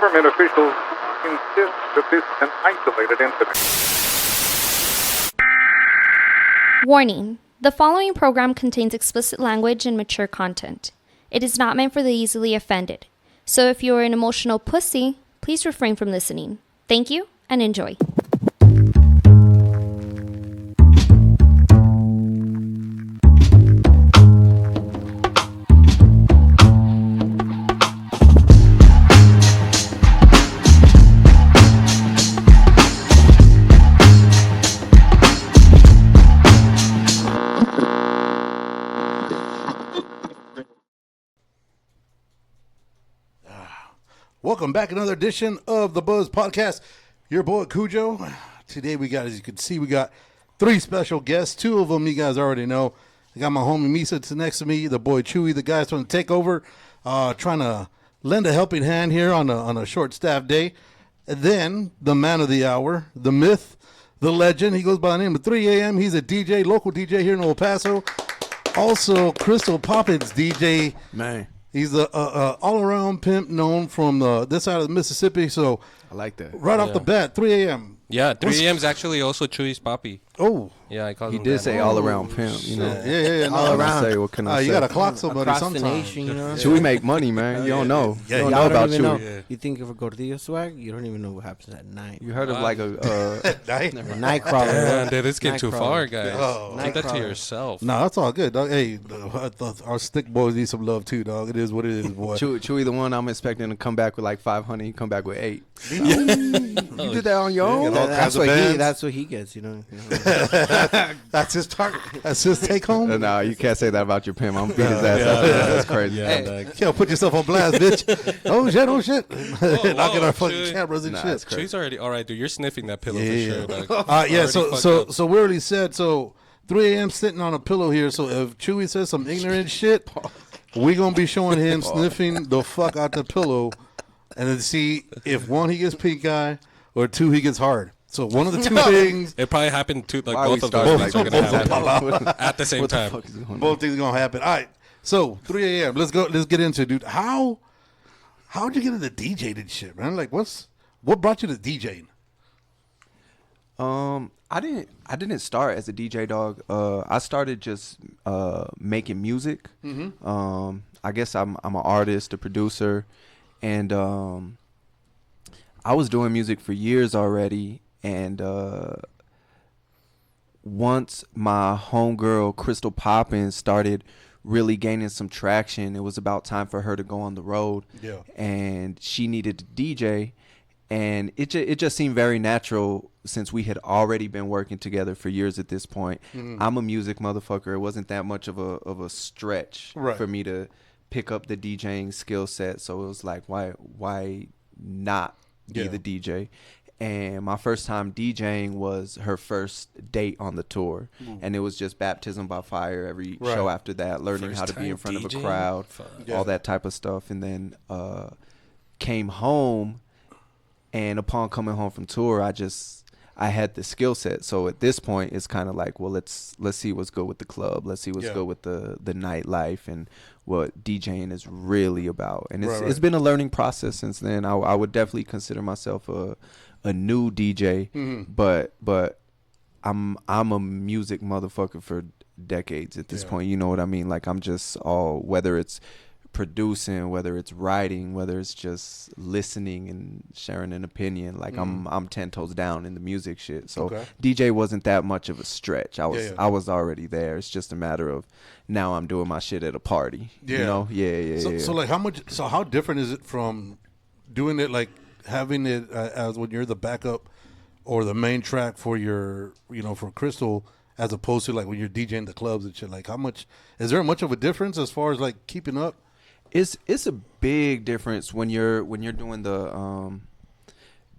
government officials insist that this is an isolated incident. Warning. The following program contains explicit language and mature content. It is not meant for the easily offended. So if you are an emotional pussy, please refrain from listening. Thank you and enjoy. Welcome back, another edition of the Buzz Podcast. Your boy Cujo. Today we got, as you can see, we got three special guests. Two of them you guys already know. I got my homie Misa next to me, the boy Chewy, the guy's trying to take over, trying to lend a helping hand here on a short staff day. And then the man of the hour, the myth, the legend. He goes by the name of 3 a.m. He's a DJ, local DJ here in El Paso. Also, Krystall Poppins DJ. Man. He's the all-around pimp known from this side of the Mississippi. So I like that. Right off the bat, 3 a.m. Yeah, 3 a.m. is actually also Chewy's papi. Oh. Yeah, I call him He did that. say all-around pimp, you know. Yeah. All around. Say, what can I say? You got to clock somebody Across sometime. the nation, you know? Should we make money, man? You don't know. Yeah, you don't y'all know Y'all about don't even know. Chewy. Yeah. You think of a gordillo swag, you don't even know what happens at night. You heard of like a... Night? Night crawler. Yeah, dude, this getting too Nightcrawler. far, guys. Oh. Keep that to Nightcrawler. yourself. No, that's all good, dog. Hey, our stick boys need some love too, dog. It is what it is, boy. Chewy, the one I'm expecting to come back with like 500, he come back with 8. You did that on your own? all kinds of bands. That's what he gets, you know. That's his target. That's his take home. No, you can't say that about your pimp. I'm beat his ass up. That's crazy. Yeah, Yo, put yourself on blast, bitch. Oh shit. Knocking whoa, our fucking Chewy. cameras and Nah, shit. it's crazy. Chewy's already all right, dude. You're sniffing that pillow Yeah. for sure. Dog. Yeah, Already so fucked so up. so we already said 3 a.m. sitting on a pillow here. So if Chewy says some ignorant shit, we gonna be showing him sniffing the fuck out the pillow, and then see if one he gets pink eye or two he gets hard. So one of the two things, It probably happened to like Why we both of starting those like things are gonna that? happen at the same What the time. fuck is going on? both things are gonna happen. All right. So 3 a.m. Let's go. Let's get into it, dude. How'd you get into DJing and shit, man? Like, what brought you to DJing? I didn't start as a DJ, dog. I started just making music. I guess I'm an artist, a producer, and I was doing music for years already. And once my homegirl Krystall Poppins started really gaining some traction, it was about time for her to go on the road. Yeah. And she needed a DJ. And it just seemed very natural since we had already been working together for years at this point. I'm a music motherfucker. It wasn't that much of a stretch for me to pick up the DJing skill set. So it was like, why not be the DJ? And my first time DJing was her first date on the tour. And it was just baptism by fire every show after that, learning First how to be in time front of a DJing? crowd, all that type of stuff. And then came home. And upon coming home from tour, I had the skill set. So at this point, it's kind of like, well, let's see what's good with the club. Let's see what's good with the nightlife and what DJing is really about. And it's been a learning process since then. I would definitely consider myself a new DJ, but I'm a music motherfucker for decades at this point. You know what I mean? Like I'm just whether it's producing, whether it's writing, whether it's just listening and sharing an opinion, like I'm 10 toes down in the music shit. So DJ wasn't that much of a stretch. I was already there. It's just a matter of now I'm doing my shit at a party. You know? So like how different is it from doing it, like having it as when you're the backup or the main track for your, for Krystall, as opposed to like when you're DJing the clubs and shit? Like is there much of a difference as far as like keeping up? It's a big difference when you're doing the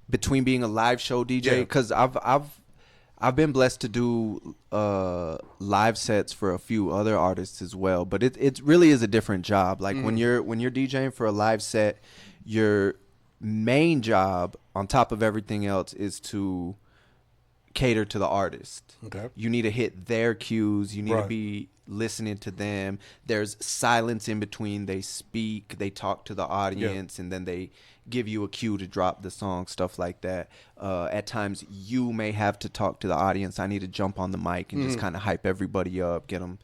between being a live show DJ, because I've been blessed to do live sets for a few other artists as well, but it really is a different job. Like when you're DJing for a live set, your main job on top of everything else is to cater to the artist. Okay. You need to hit their cues. You need to be listening to them. There's silence in between. They speak, they talk to the audience, and then they give you a cue to drop the song, stuff like that. At times, you may have to talk to the audience. I need to jump on the mic and just kind of hype everybody up, get them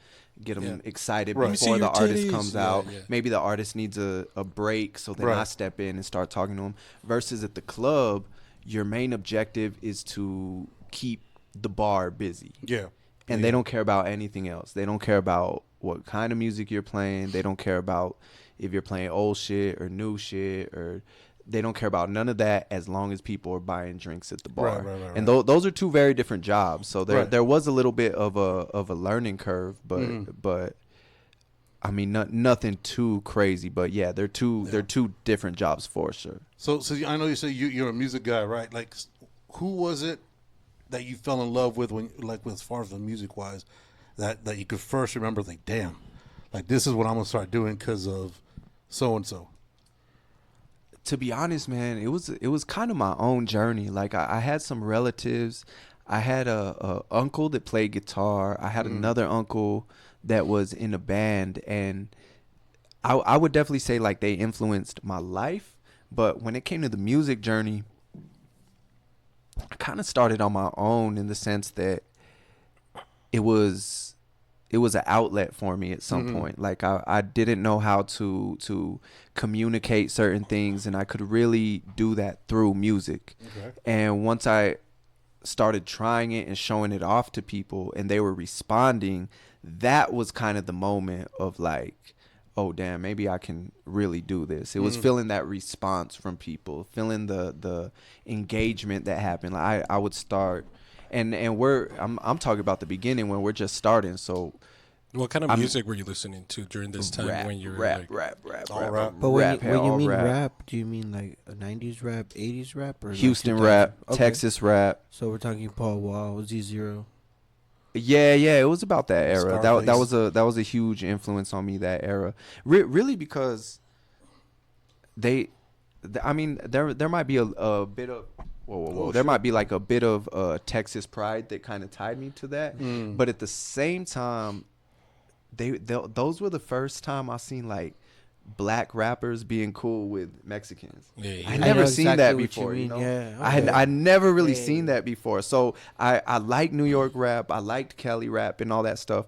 excited Right. before the your artist titties. comes Yeah, out. yeah. Maybe the artist needs a break, so then I Right. step in and start talking to them. Versus at the club, your main objective is to keep the bar busy. Yeah. And they don't care about anything else. They don't care about what kind of music you're playing. They don't care about if you're playing old shit or new shit, or they don't care about none of that as long as people are buying drinks at the bar. Right. And those are two very different jobs. So there was a little bit of a learning curve, but I mean nothing too crazy. But yeah, they're two different jobs for sure. So I know you say you're a music guy, right? Like, who was it that you fell in love with when, like, as far as the music wise, that you could first remember, like, damn, like, this is what I'm gonna start doing because of so and so. To be honest, man, it was kind of my own journey. Like I had some relatives. I had a uncle that played guitar. I had another uncle that was in a band, and I would definitely say like they influenced my life. But when it came to the music journey, I kind of started on my own in the sense that it was an outlet for me at some point. Like I didn't know how to communicate certain things, and I could really do that through music. Okay. And once I started trying it and showing it off to people and they were responding, that was kind of the moment of like, oh damn, maybe I can really do this. It was feeling that response from people, feeling the engagement that happened. Like I would start and I'm talking about the beginning when we're just starting. So What kind of music were you listening to during this time rap, when you were rap, like, rap, rap, All rap, rap. But rap, when you all mean rap. rap, do you mean like a 90s rap, 80s rap, or Houston like rap, 2000? Okay. Texas rap. So we're talking Paul Wall, Z0. Yeah, it was about that era. That Scarface. was a huge influence on me, that era. Really, because I mean, there might be a bit of there might be like a bit of Texas pride that kind of tied me to that. But at the same time, those were the first time I seen like black rappers being cool with Mexicans. Yeah, I yeah. never know seen exactly that what you before. You mean, know? yeah, I okay. never really Yeah. seen that before. So I like New York rap. I liked Cali rap and all that stuff.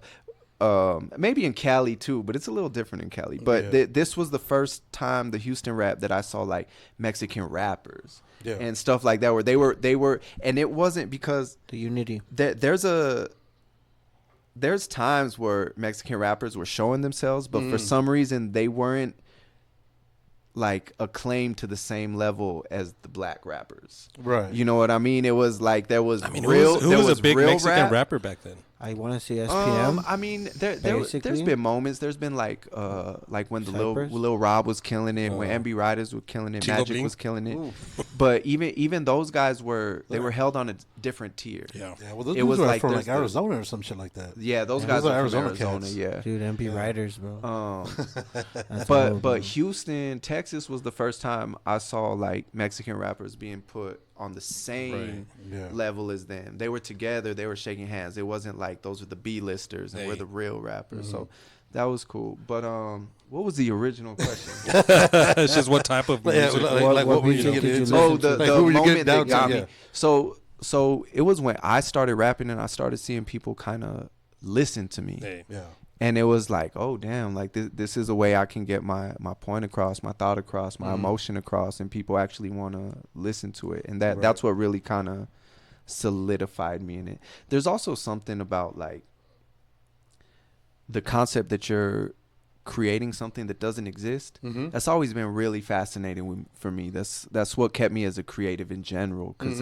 Maybe in Cali too, but it's a little different in Cali. But this was the first time, the Houston rap, that I saw like Mexican rappers and stuff like that, where they were, and it wasn't because The unity. there's times where Mexican rappers were showing themselves, but for some reason they weren't like acclaimed to the same level as the black rappers. Right. You know what I mean? It was like there was I mean, real. who there was a big real Mexican rap. rapper back then? I want to say SPM. I mean, there's basically. been moments. There's been like when the Cypress? Lil Rob was killing it, when MB Riders were killing it, Chico Magic Bling? was killing it. But even those guys were held on a different tier. Yeah. Yeah, well, those It dudes was are like from there's like the- Arizona or some shit like that. Yeah, those Yeah, guys those are are from Arizona Arizona. cats. Yeah. Dude, MP Riders, bro. That's But old, but bro. Houston, Texas was the first time I saw like Mexican rappers being put on the same Right. Yeah. level as them. They were together, they were shaking hands. It wasn't like those are the B-listers and we're Hey. the real rappers. So that was cool. But what was the original question? It's just what type of Yeah, music. like what were you music getting did you into? listen Oh, the, Like, the who were you getting moment that down to? got Yeah. me. So it was when I started rapping and I started seeing people kind of listen to me. Hey. Yeah. And it was like, oh, damn, like this is a way I can get my point across, my thought across, my emotion across, and people actually want to listen to it. And that's what really kind of solidified me in it. There's also something about like the concept that you're creating something that doesn't exist. That's always been really fascinating for me. That's what kept me as a creative in general, because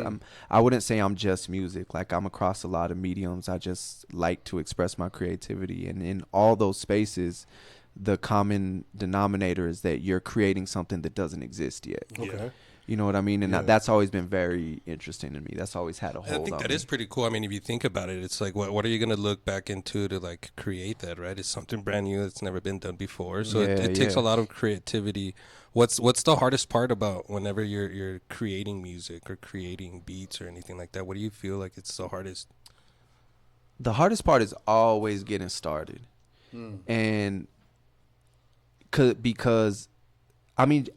I wouldn't say I'm just music. Like, I'm across a lot of mediums. I just like to express my creativity, and in all those spaces the common denominator is that you're creating something that doesn't exist yet. Okay. You know what I mean? And Yeah. that's always been very interesting to me. That's always had a I hold think on that me. is pretty cool. I mean, if you think about it, it's like, what are you going to look back into to like create that, right? It's something brand new that's never been done before. So it takes a lot of creativity. What's the hardest part about whenever you're creating music or creating beats or anything like that? What do you feel like it's the hardest? The hardest part is always getting started. And because I mean,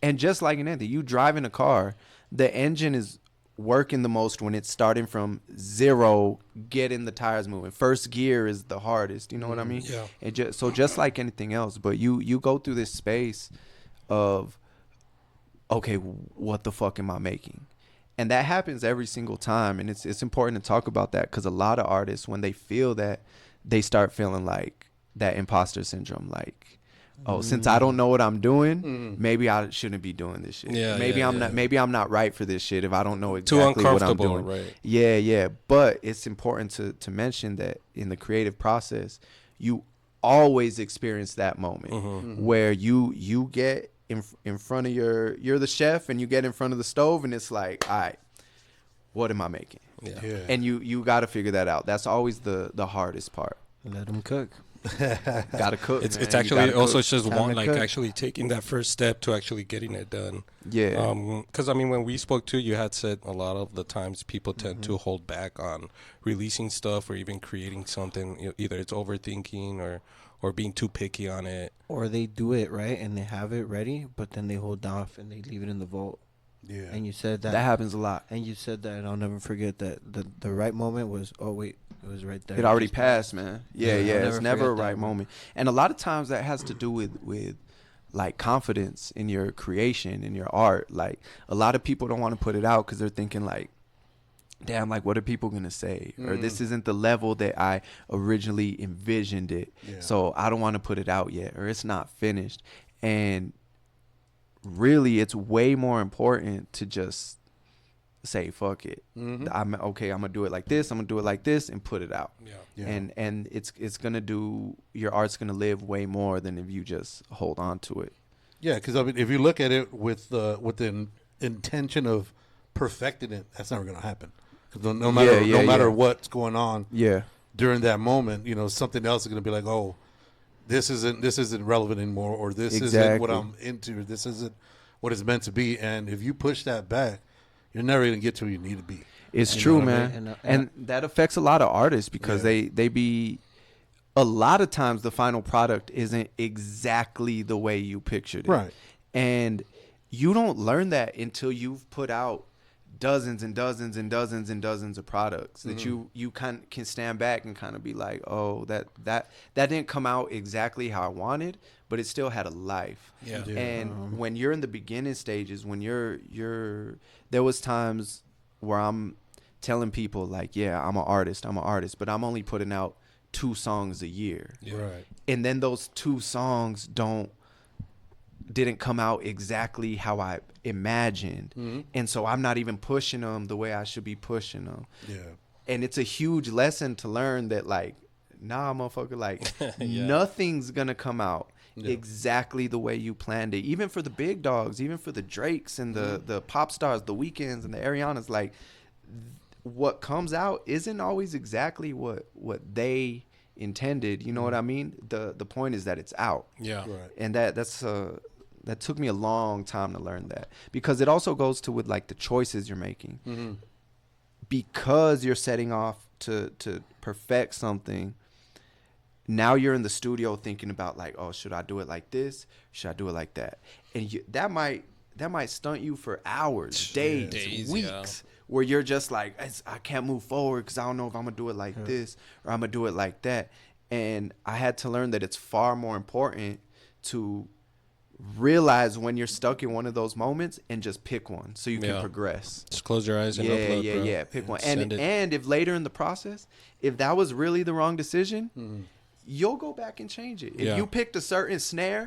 and just like in anything, you driving a car, the engine is working the most when it's starting from zero, getting the tires moving. First gear is the hardest, you know what I mean? Yeah. And just like anything else, but you go through this space of, okay, what the fuck am I making? And that happens every single time, and it's important to talk about that, because a lot of artists, when they feel that, they start feeling like that imposter syndrome, like, oh, since I don't know what I'm doing, maybe I shouldn't be doing this shit. Yeah, maybe I'm yeah. not. Maybe I'm not right for this shit if I don't know Too exactly what I'm uncomfortable, doing. right? Yeah. But it's important to mention that in the creative process, you always experience that moment where you get in front of you're the chef, and you get in front of the stove, and it's like, all right, what am I making? Yeah. And you got to figure that out. That's always the hardest part. Let them cook. Gotta cook. It's man. it's You actually gotta also cook. it's just Time one, to like cook. actually taking that first step to actually getting it done. Yeah. Because I mean, when we spoke to you had said a lot of the times people tend to hold back on releasing stuff or even creating something. Either it's overthinking or being too picky on it. Or they do it right and they have it ready, but then they hold off and they leave it in the vault. Yeah. And you said that. That happens a lot. And you said that, and I'll never forget that the right moment was, oh wait, it was right there. It already passed, man. Yeah. Yeah, I'll It's never never a forget that right one. moment. And a lot of times that has to do with like confidence in your creation, in your art. Like a lot of people don't want to put it out because they're thinking like, damn, like what are people gonna say? Or this isn't the level that I originally envisioned it. Yeah. So I don't want to put it out yet, or it's not finished. And really, it's way more important to just say fuck it. I'm okay. I'm gonna do it like this. I'm gonna do it like this, and put it out. Yeah. And it's gonna do, your art's gonna live way more than if you just hold on to it. Yeah, because I mean, if you look at it with the intention of perfecting it, that's never going to happen. 'Cause no matter what's going on Yeah. during that moment, something else is going to be like, oh, this isn't relevant anymore, or this isn't what Exactly. I'm into, or this isn't what it's meant to be. And if you push that back, you're never going to get to where you need to be. It's You true, know what I man. mean? And that affects a lot of artists because Yeah. they be, a lot of times the final product isn't exactly the way you pictured it. Right. And you don't learn that until you've put out dozens and dozens and dozens and dozens of products that you can stand back and kind of be like, oh, that didn't come out exactly how I wanted, but it still had a life. Yeah. Yeah. And when you're in the beginning stages, when you're there was times where I'm telling people like, yeah, I'm an artist, but I'm only putting out 2 songs a year. Yeah. Right. And then those 2 songs didn't come out exactly how I imagined. And so I'm not even pushing them the way I should be pushing them. Yeah. And it's a huge lesson to learn that, like, nah, motherfucker, like, nothing's gonna come out exactly the way you planned it. Even for the big dogs, even for the Drakes and the pop stars, the Weekends and the Arianas, like, what comes out isn't always exactly what they intended. You know what I mean? The point is that it's out. Yeah. Right. And that took me a long time to learn that, because it also goes to with like the choices you're making. Because you're setting off to perfect something. Now you're in the studio thinking about like, oh, should I do it like this? Should I do it like that? And that might stunt you for hours, days, weeks, where you're just like, I can't move forward because I don't know if I'm gonna do it like this or I'm gonna do it like that. And I had to learn that it's far more important to realize when you're stuck in one of those moments and just pick one so you can progress. Just close your eyes and upload, bro. Yeah. Pick one. Send it. And if later in the process, if that was really the wrong decision, you'll go back and change it. If you picked a certain snare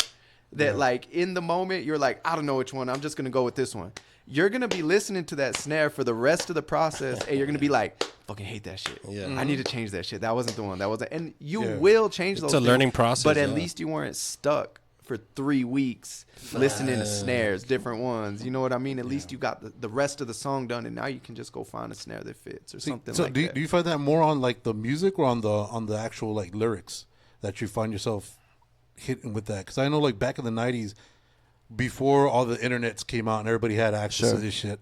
that like in the moment you're like, I don't know which one, I'm just gonna go with this one. You're gonna be listening to that snare for the rest of the process, and you're gonna be like, fucking hate that shit. Yeah. I need to change that shit. That wasn't the one. That wasn't. And you will change those. It's a things, learning process, but at yeah. least you weren't stuck for 3 weeks listening to snares, different ones. You know what I mean? At least you got the rest of the song done, and now you can just go find a snare that fits or something So like do that. you find that more on like the music or on the actual like lyrics that you find yourself hitting with that? Because I know like back in the 90s, before all the internets came out and everybody had access to this shit,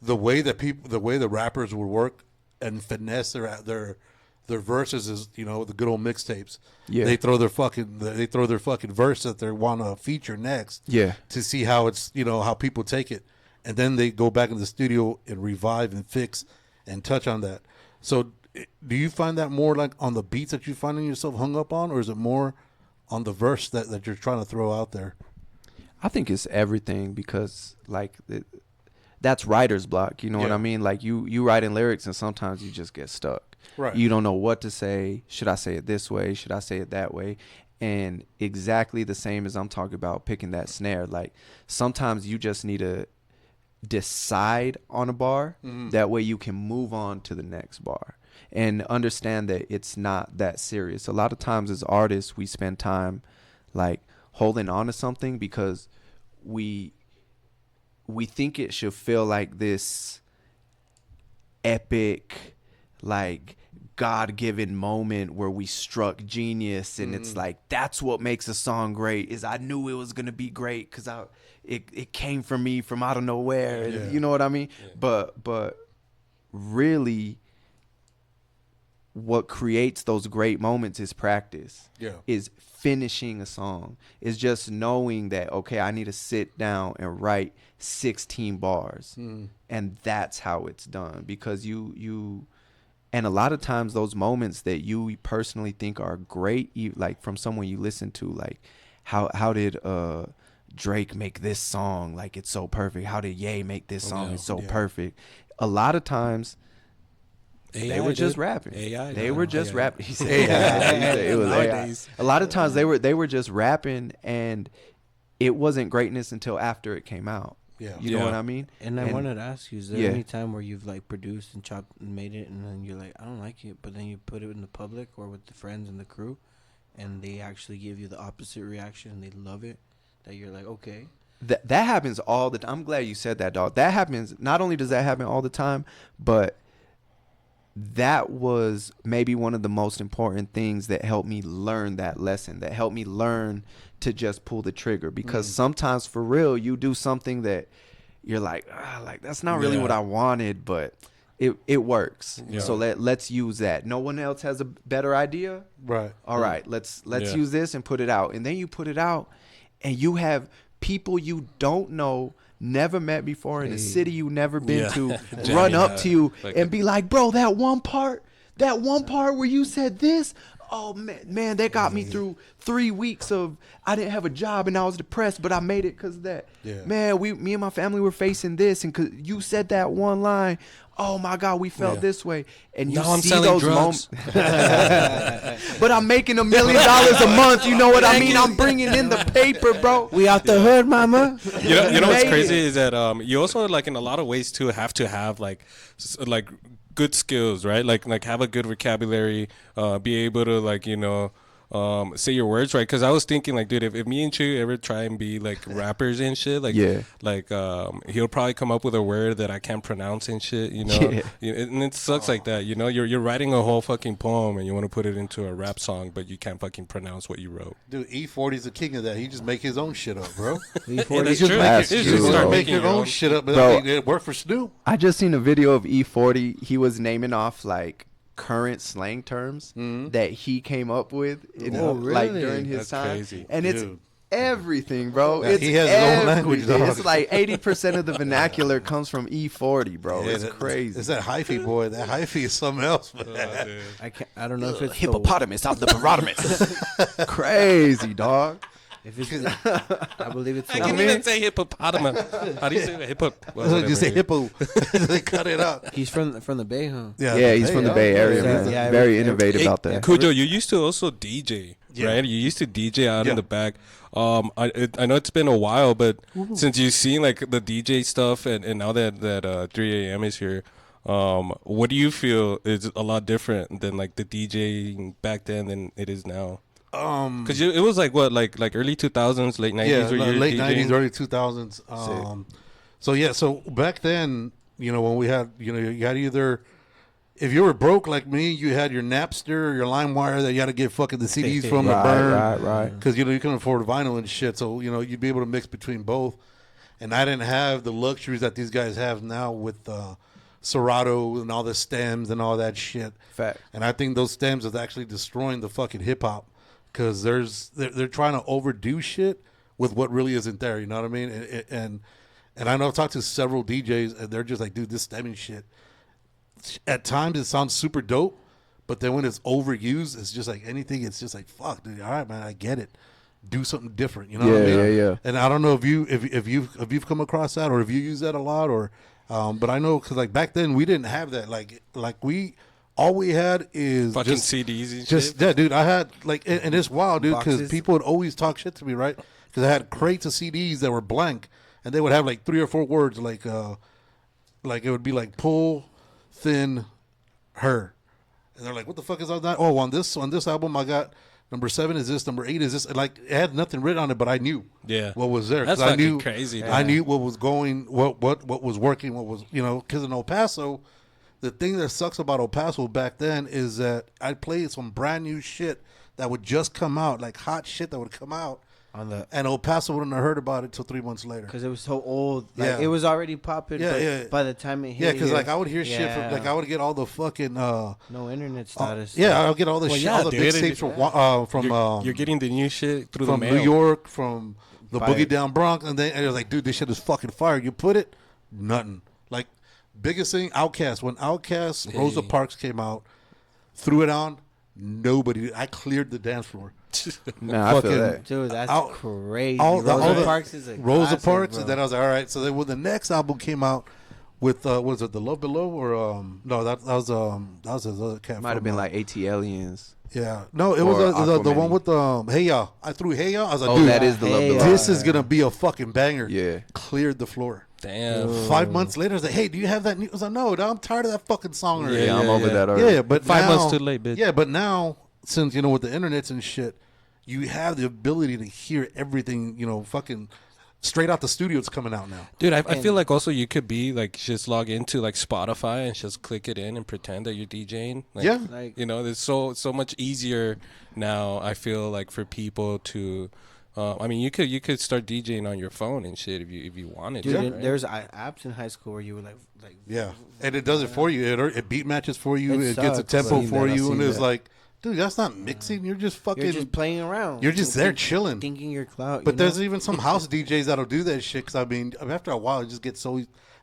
the way the rappers would work and finesse their their verses is, you know, the good old mixtapes. Yeah. They throw their fucking verse that they want to feature next. Yeah. To see how it's, you know, how people take it, and then they go back in the studio and revive and fix and touch on that. So, do you find that more like on the beats that you finding yourself hung up on, or is it more on the verse that you're trying to throw out there? I think it's everything, because like that's writer's block. You know what I mean? Like you writing lyrics and sometimes you just get stuck. Right. You don't know what to say. Should I say it this way? Should I say it that way? And exactly the same as I'm talking about picking that snare. Like sometimes you just need to decide on a bar. That way you can move on to the next bar and understand that it's not that serious. A lot of times as artists, we spend time like holding on to something because we think it should feel like this epic, like God-given moment where we struck genius, and it's like that's what makes a song great. Is I knew it was gonna be great because it came from me from out of nowhere. You know what I mean? But really, what creates those great moments is practice. Is finishing a song. Is just knowing that, okay, I need to sit down and write 16 bars, and that's how it's done. Because you and a lot of times those moments that you personally think are great, like from someone you listen to, like how did Drake make this song? Like it's so perfect. How did Ye make this song? It's so perfect. A lot of times they were just rapping. They were just rapping. He said AI. It was AI. A lot of times they were just rapping, and it wasn't greatness until after it came out. You know what I mean? And I wanted to ask you, is there any time where you've like produced and chopped and made it, and then you're like, I don't like it, but then you put it in the public or with the friends and the crew, and they actually give you the opposite reaction and they love it, that you're like, okay. That happens all the time. I'm glad you said that, dog. That happens. Not only does that happen all the time, but that was maybe one of the most important things that helped me learn that lesson, that helped me learn to just pull the trigger. Because sometimes for real, you do something that you're like that's not really what I wanted, but it works. So let's use that. No one else has a better idea. Right. All right, let's use this and put it out. And then you put it out and you have people you don't know, never met before, in a city you never been to, run up to you and be like, bro, that one part where you said this, oh man, that got me through 3 weeks of, I didn't have a job and I was depressed, but I made it because of that. Man, me and my family were facing this, and cause you said that one line, oh my God, we felt this way. And you see those moments. But I'm making $1 million a month. You know what I mean? I'm bringing in the paper, bro. We out the hood, mama. You know what's crazy is that you also, like, in a lot of ways too, have to have like good skills, right? Like have a good vocabulary, be able to, like, you know, say your words right. Because I was thinking, like, dude, if me and you ever try and be like rappers and shit, like he'll probably come up with a word that I can't pronounce and shit, you know. And it sucks like that, you know. You're writing a whole fucking poem and you want to put it into a rap song, but you can't fucking pronounce what you wrote. Dude, E40's the king of that. He just make his own shit up, bro. E40 just start making your own shit up. Bro, it worked for Snoop. I just seen a video of E40. He was naming off like current slang terms that he came up with like during his time. Crazy. And it's everything, bro. It's he has his own language, dog. It's like 80% of the vernacular comes from E40, bro. It's crazy. It's that hyphy, boy. That hyphy is something else, man. I don't know if it's hippopotamus out the hippopotamus. Crazy, dog. If it's, I believe it's. I can't even say hippopotamus. How do you say that? You say hippo. They cut it out. He's from the Bay, huh? Yeah, he's from the Bay Area. Man. Very innovative out there. Cujo, you used to also DJ, right? You used to DJ out in the back. I know it's been a while, but since you've seen like the DJ stuff, and now that 3 a.m. is here, what do you feel is a lot different than like the DJing back then than it is now? Because it was like what, like early 2000s, late 90s, late 90s, early 2000s. So back then, you know, when we had, you know, you had either, if you were broke like me, you had your Napster, your LimeWire that you had to get fucking the CDs from the burn, right. Because, you know, you couldn't afford vinyl and shit, so, you know, you'd be able to mix between both. And I didn't have the luxuries that these guys have now with Serato and all the stems and all that shit. Fact. And I think those stems is actually destroying the fucking hip hop because they're trying to overdo shit with what really isn't there. You know what I mean? And I know I've talked to several DJs and they're just like, dude, this stemming shit. At times it sounds super dope, but then when it's overused, it's just like anything. It's just like, fuck, dude. All right, man, I get it. Do something different. You know what I mean? Yeah. And I don't know if you've come across that or if you use that a lot or, but I know because like back then we didn't have that. Like all we had is fucking just CDs and just shit. yeah, dude. I had like and it's wild, dude, because Boxes. people would always talk shit to me, right? Because I had crates of CDs that were blank, and they would have like 3 or 4 words, like it would be like pull, thin, her, and they're like, what the fuck is all that? Oh, on this album, I got number 7 is this, number 8 is this, and like it had nothing written on it, but I knew what was there. That's I fucking knew crazy. I knew what was going, what was working, what was because in El Paso. The thing that sucks about El Paso back then is that I played some brand new shit that would just come out, like hot shit that would come out, and El Paso wouldn't have heard about it till 3 months later. Because it was so old. Like, Yeah. it was already popping. Yeah, but yeah. by the time it hit, Yeah, because here, like I would hear shit from, like I would get all the fucking no internet status. yeah, I would get all the Well, shit, yeah, all the dude, mixtapes from You're getting the new shit through the from mail. New York, from the Buy Boogie it. Down Bronx, and it was like, dude, this shit is fucking fire. You put it, nothing. Like biggest thing, Outkast. When Outkast, Rosa Parks came out, threw it on, nobody. I cleared the dance floor. Nah, I feel Fucking- that. Dude, that's All- crazy. all Rosa the- Parks is a Rosa classic, Parks, bro. and then I was like, all right. So then when the next album came out with was it The Love Below or no that was his other cat. Might have from, been like ATLians. yeah, no, it or was the Aquaman. one with Hey Ya. I threw Hey Ya. I was like, Oh, dude, that is the Love Hey Below. Ya. this is gonna be a fucking banger. Yeah. Cleared the floor. Damn. 5 months later, I was like, hey, do you have that new? I was like, no, I'm tired of that fucking song already. Yeah, I'm over that already. Yeah, but 5 now- months too late, bitch. Yeah, but now since with the internets and shit, you have the ability to hear everything. Fucking straight out the studio. It's coming out now. Dude, I feel like also you could be like just log into like Spotify and just click it in and pretend that you're DJing. Like, Yeah. Like, it's so much easier now. I feel like for people to, I mean, you could start DJing on your phone and shit if you wanted dude, to. Right? there's apps in high school where you would like Yeah, and it does it for you. It beat matches for you. It It gets a sucks. tempo I've for seen you, that. and I've it's seen like, dude, that's not mixing. You're just fucking. you're just playing around. You're just there chilling. thinking you're clout. But there's even some house DJs that'll do that shit. Because I mean, after a while, it just gets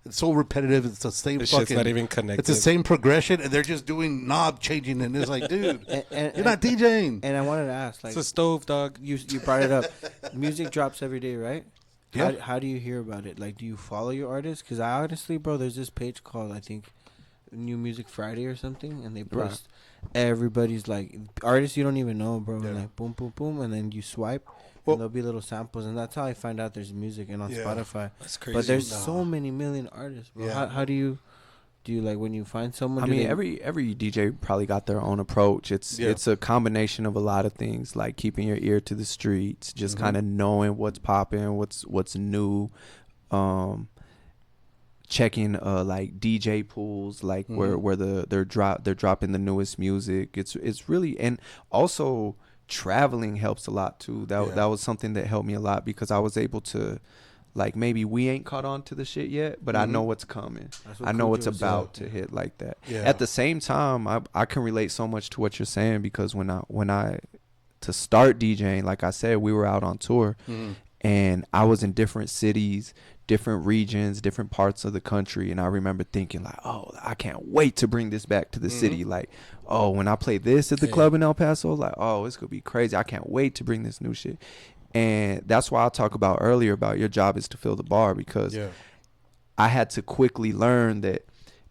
it's so repetitive. It's the same This shit's fucking. not even connected. It's the same progression, and they're just doing knob changing, and it's like, dude, you're not DJing. And I wanted to ask, like, It's a stove, dog. you brought it up. Music drops every day, right? Yeah. How do you hear about it? Like, do you follow your artists? Because I honestly, bro, there's this page called, I think, New Music Friday or something, and they post everybody's like artists you don't even know, bro. Yeah. And like boom, boom, boom, and then you swipe, Well- and there'll be little samples, and that's how I find out there's music and on Yeah. Spotify. That's crazy. But there's so many million artists, bro. Yeah. How do you like when you find someone? I do mean, they- every DJ probably got their own approach. It's a combination of a lot of things, like keeping your ear to the streets, just kind of knowing what's popping, what's new, checking like DJ pools, like where they're dropping the newest music. It's really, and also traveling helps a lot too. That was something that helped me a lot because I was able to. Like maybe we ain't caught on to the shit yet, but I know what's coming. That's what I know Cujo what's said. about to hit like that. Yeah. At the same time, I can relate so much to what you're saying because when I to start DJing, like I said, we were out on tour, and I was in different cities, different regions, different parts of the country, and I remember thinking like, oh, I can't wait to bring this back to the city. Like, oh, when I play this at the club in El Paso, like, oh, it's gonna be crazy. I can't wait to bring this new shit. And that's why I talk about earlier about your job is to fill the bar because I had to quickly learn that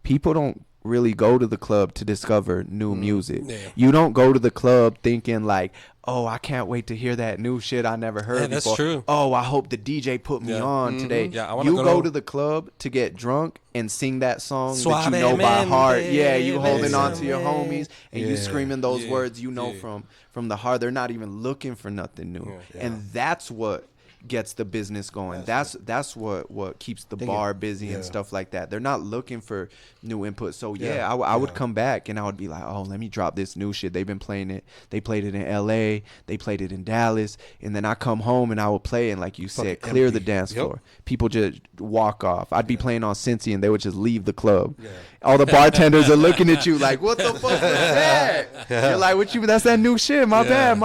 people don't really go to the club to discover new music. Yeah. You don't go to the club thinking like, oh, I can't wait to hear that new shit I never heard Yeah, that's before. true. Oh, I hope the DJ put me on today. Yeah, I wanna you go go to- to the club to get drunk and sing that song that you know by Suavemente, heart. Yeah, you holding on to your bésame. homies and you screaming those Yeah, words you know yeah. from the heart. They're not even looking for nothing new. Yeah. And that's what gets the business going. That's what keeps the bar busy and stuff like that. They're not looking for new input. So I would come back and I would be like, oh, let me drop this new shit. They've been playing it. They played it in LA. They played it in Dallas. And then I come home and I would play, and like you said, clear the dance floor. People just walk off. I'd be playing on Cincy and they would just leave the club. All the bartenders are looking at you like, what the fuck was that? You're like, what you? That's that new shit. My bad.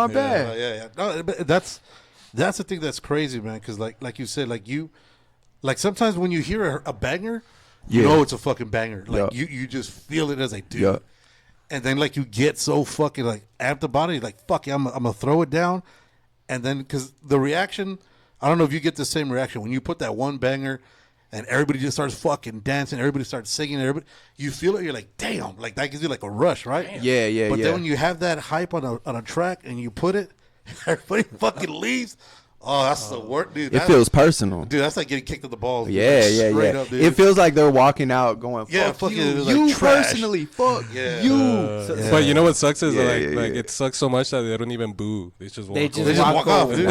No, but that's the thing that's crazy, man. Because like you said, like sometimes when you hear a banger, you know it's a fucking banger. Like you just feel it as a dude. And then like you get so fucking like amped about it, you're like, fuck it, I'm gonna throw it down. And then because the reaction, I don't know if you get the same reaction when you put that one banger and everybody just starts fucking dancing, everybody starts singing, everybody, you feel it, you're like, damn, like that gives you like a rush, right? Damn. But then when you have that hype on a track and you put it, everybody fucking leaves. Oh, that's the worst, dude. It feels personal. Dude, that's like getting kicked in the balls. Yeah. Up, dude. It feels like they're walking out going, fuck you. You Like personally, fuck you. But you know what sucks is like it sucks so much that they don't even boo. They just walk off, dude.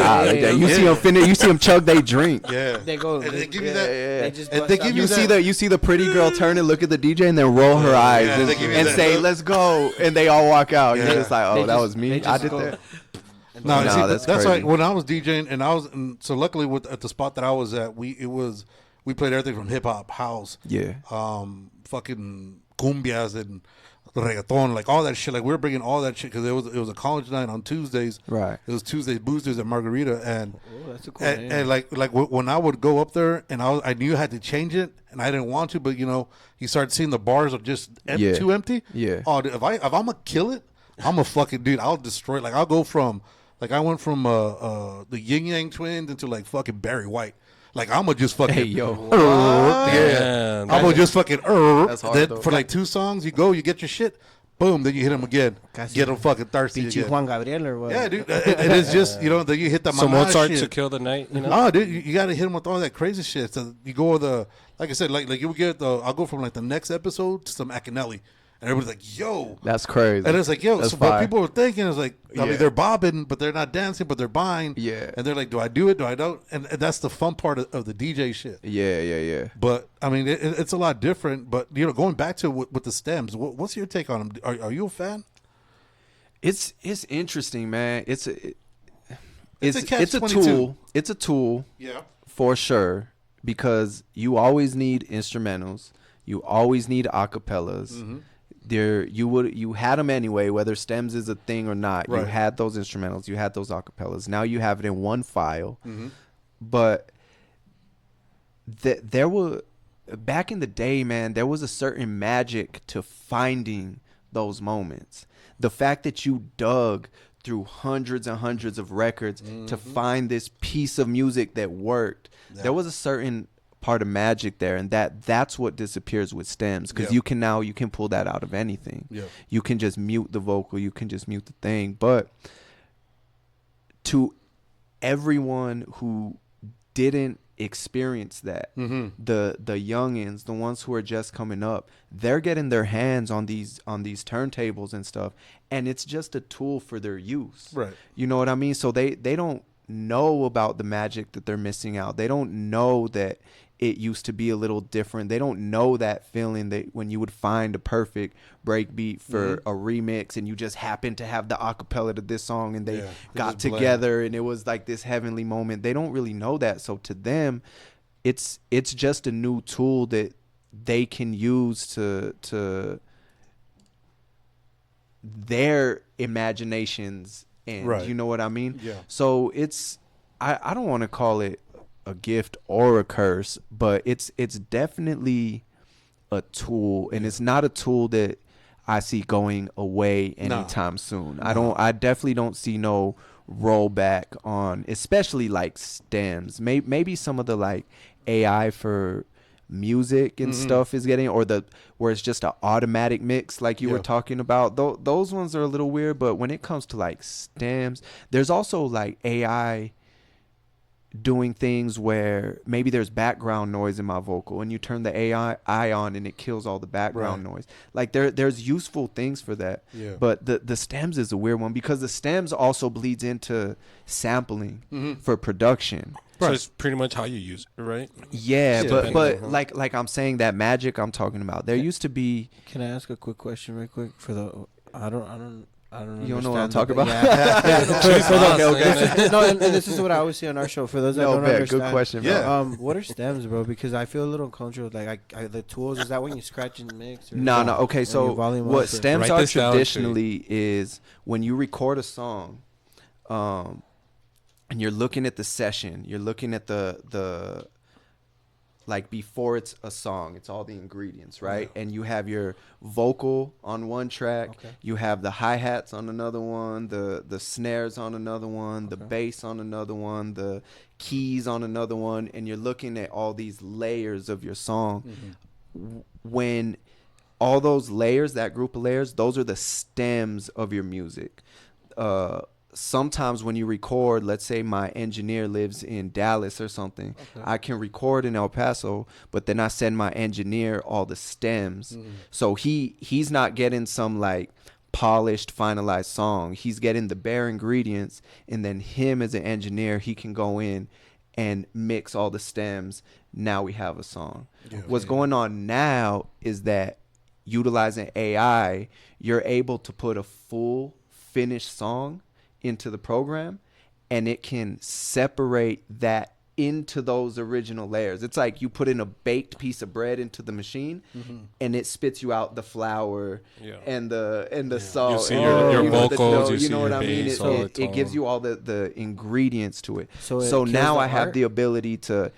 You see them finish. You see them chug they drink. Yeah. They go. And they give you that. They just And they give you that. You see the pretty girl turn and look at the DJ and then roll her eyes and say, let's go. And they all walk out. You're just like, oh, that was me. I did that. No, that's crazy. like when I was DJing, and so luckily at the spot that I was at, we played everything from hip hop, house, fucking cumbias and reggaeton, like all that shit. Like we were bringing all that shit because it was a college night on Tuesdays. Right. It was Tuesdays Boosters at Margarita, and that's a cool name. and like when I would go up there, and I knew I had to change it, and I didn't want to, but you start seeing the bars are just too empty. Yeah. Oh, dude, if I'm gonna kill it, I'm a fucking dude. I'll destroy it. Like I'll go from. Like I went from the Yin Yang Twins into like fucking Barry White. Like I'm gonna just fucking I'm gonna just fucking That's hard, then for like 2 songs you get your shit, boom, then you hit them again, get them fucking thirsty again. Juan Gabriel or what? Yeah, dude, it is just then you hit the Mozart shit. to kill the night. Oh, dude, you gotta hit them with all that crazy shit. So you go with like I said, like you would get I'll go from like the next episode to some Akinelli. And everybody's like, yo. That's crazy. And it's like, yo. So what people were thinking is like, I mean, they're bobbing, but they're not dancing, but they're buying. Yeah. And they're like, do I do it? Do I don't? And that's the fun part of the DJ shit. Yeah. But, I mean, it's a lot different. But, going back to with the stems, what's your take on them? Are you a fan? It's interesting, man. It's a catch-22. tool. It's a tool. Yeah. For sure. Because you always need instrumentals. You always need acapellas. Mm-hmm. You had them anyway, whether stems is a thing or not. Right. You had those instrumentals, you had those acapellas. Now you have it in one file. Mm-hmm. But there were back in the day, man, there was a certain magic to finding those moments. The fact that you dug through hundreds and hundreds of records to find this piece of music that worked. Yeah. There was a certain part of magic there, and that's what disappears with stems, because you can pull that out of anything. You can just mute the vocal, you can just mute the thing. But to everyone who didn't experience that, the youngins, the ones who are just coming up, they're getting their hands on these turntables and stuff, and it's just a tool for their use. Right. You know what I mean? So they don't know about the magic that they're missing out. They don't know that it used to be a little different. They don't know that feeling that when you would find a perfect break beat for a remix and you just happened to have the acapella to this song and they got together and it was like this heavenly moment. They don't really know that. So to them, it's just a new tool that they can use to their imaginations. And you know what I mean? Yeah. So I don't want to call it a gift or a curse, but it's definitely a tool, and it's not a tool that I see going away anytime soon. No. I definitely don't see no rollback on, especially like stems. Maybe some of the like AI for music and stuff is getting, or where it's just an automatic mix like you were talking about. Those ones are a little weird, but when it comes to like stems, there's also like AI doing things where maybe there's background noise in my vocal and you turn the AI on and it kills all the background noise. Like there's useful things for that. Yeah. But the stems is a weird one because the stems also bleeds into sampling for production. So it's pretty much how you use it, right? Yeah, Depending but on- like I'm saying, that magic I'm talking about. There used to be. Can I ask a quick question, real quick? For the I don't. You don't know what I'm understand talking the- about? Yeah. No, and this is what I always see on our show. For those that don't understand, good question, bro. Yeah. What are stems, bro? Because I feel a little uncomfortable. Like, the tools, is that when you scratch and mix? Or No. Okay, when so you volume up what or- stems Write are this down, traditionally is when you record a song, and you're looking at the session, you're looking at the like before it's a song, it's all the ingredients, right? And you have your vocal on one track, you have the hi-hats on another one, the snares on another one, the bass on another one, the keys on another one, and you're looking at all these layers of your song. When all those layers, that group of layers, those are the stems of your music. Sometimes when you record, let's say my engineer lives in Dallas or something, I can record in El Paso, but then I send my engineer all the stems. So he's not getting some like polished, finalized song. He's getting the bare ingredients, and then him as an engineer, he can go in and mix all the stems. Now we have a song. What's going on now is that utilizing AI, you're able to put a full finished song into the program, and it can separate that into those original layers. It's like you put in a baked piece of bread into the machine, and it spits you out the flour and the salt. You see and your the vocals, dough, you see know what your I mean? bass, all the It gives tone. you all the ingredients to it. So it So kills now the I have art? the ability to.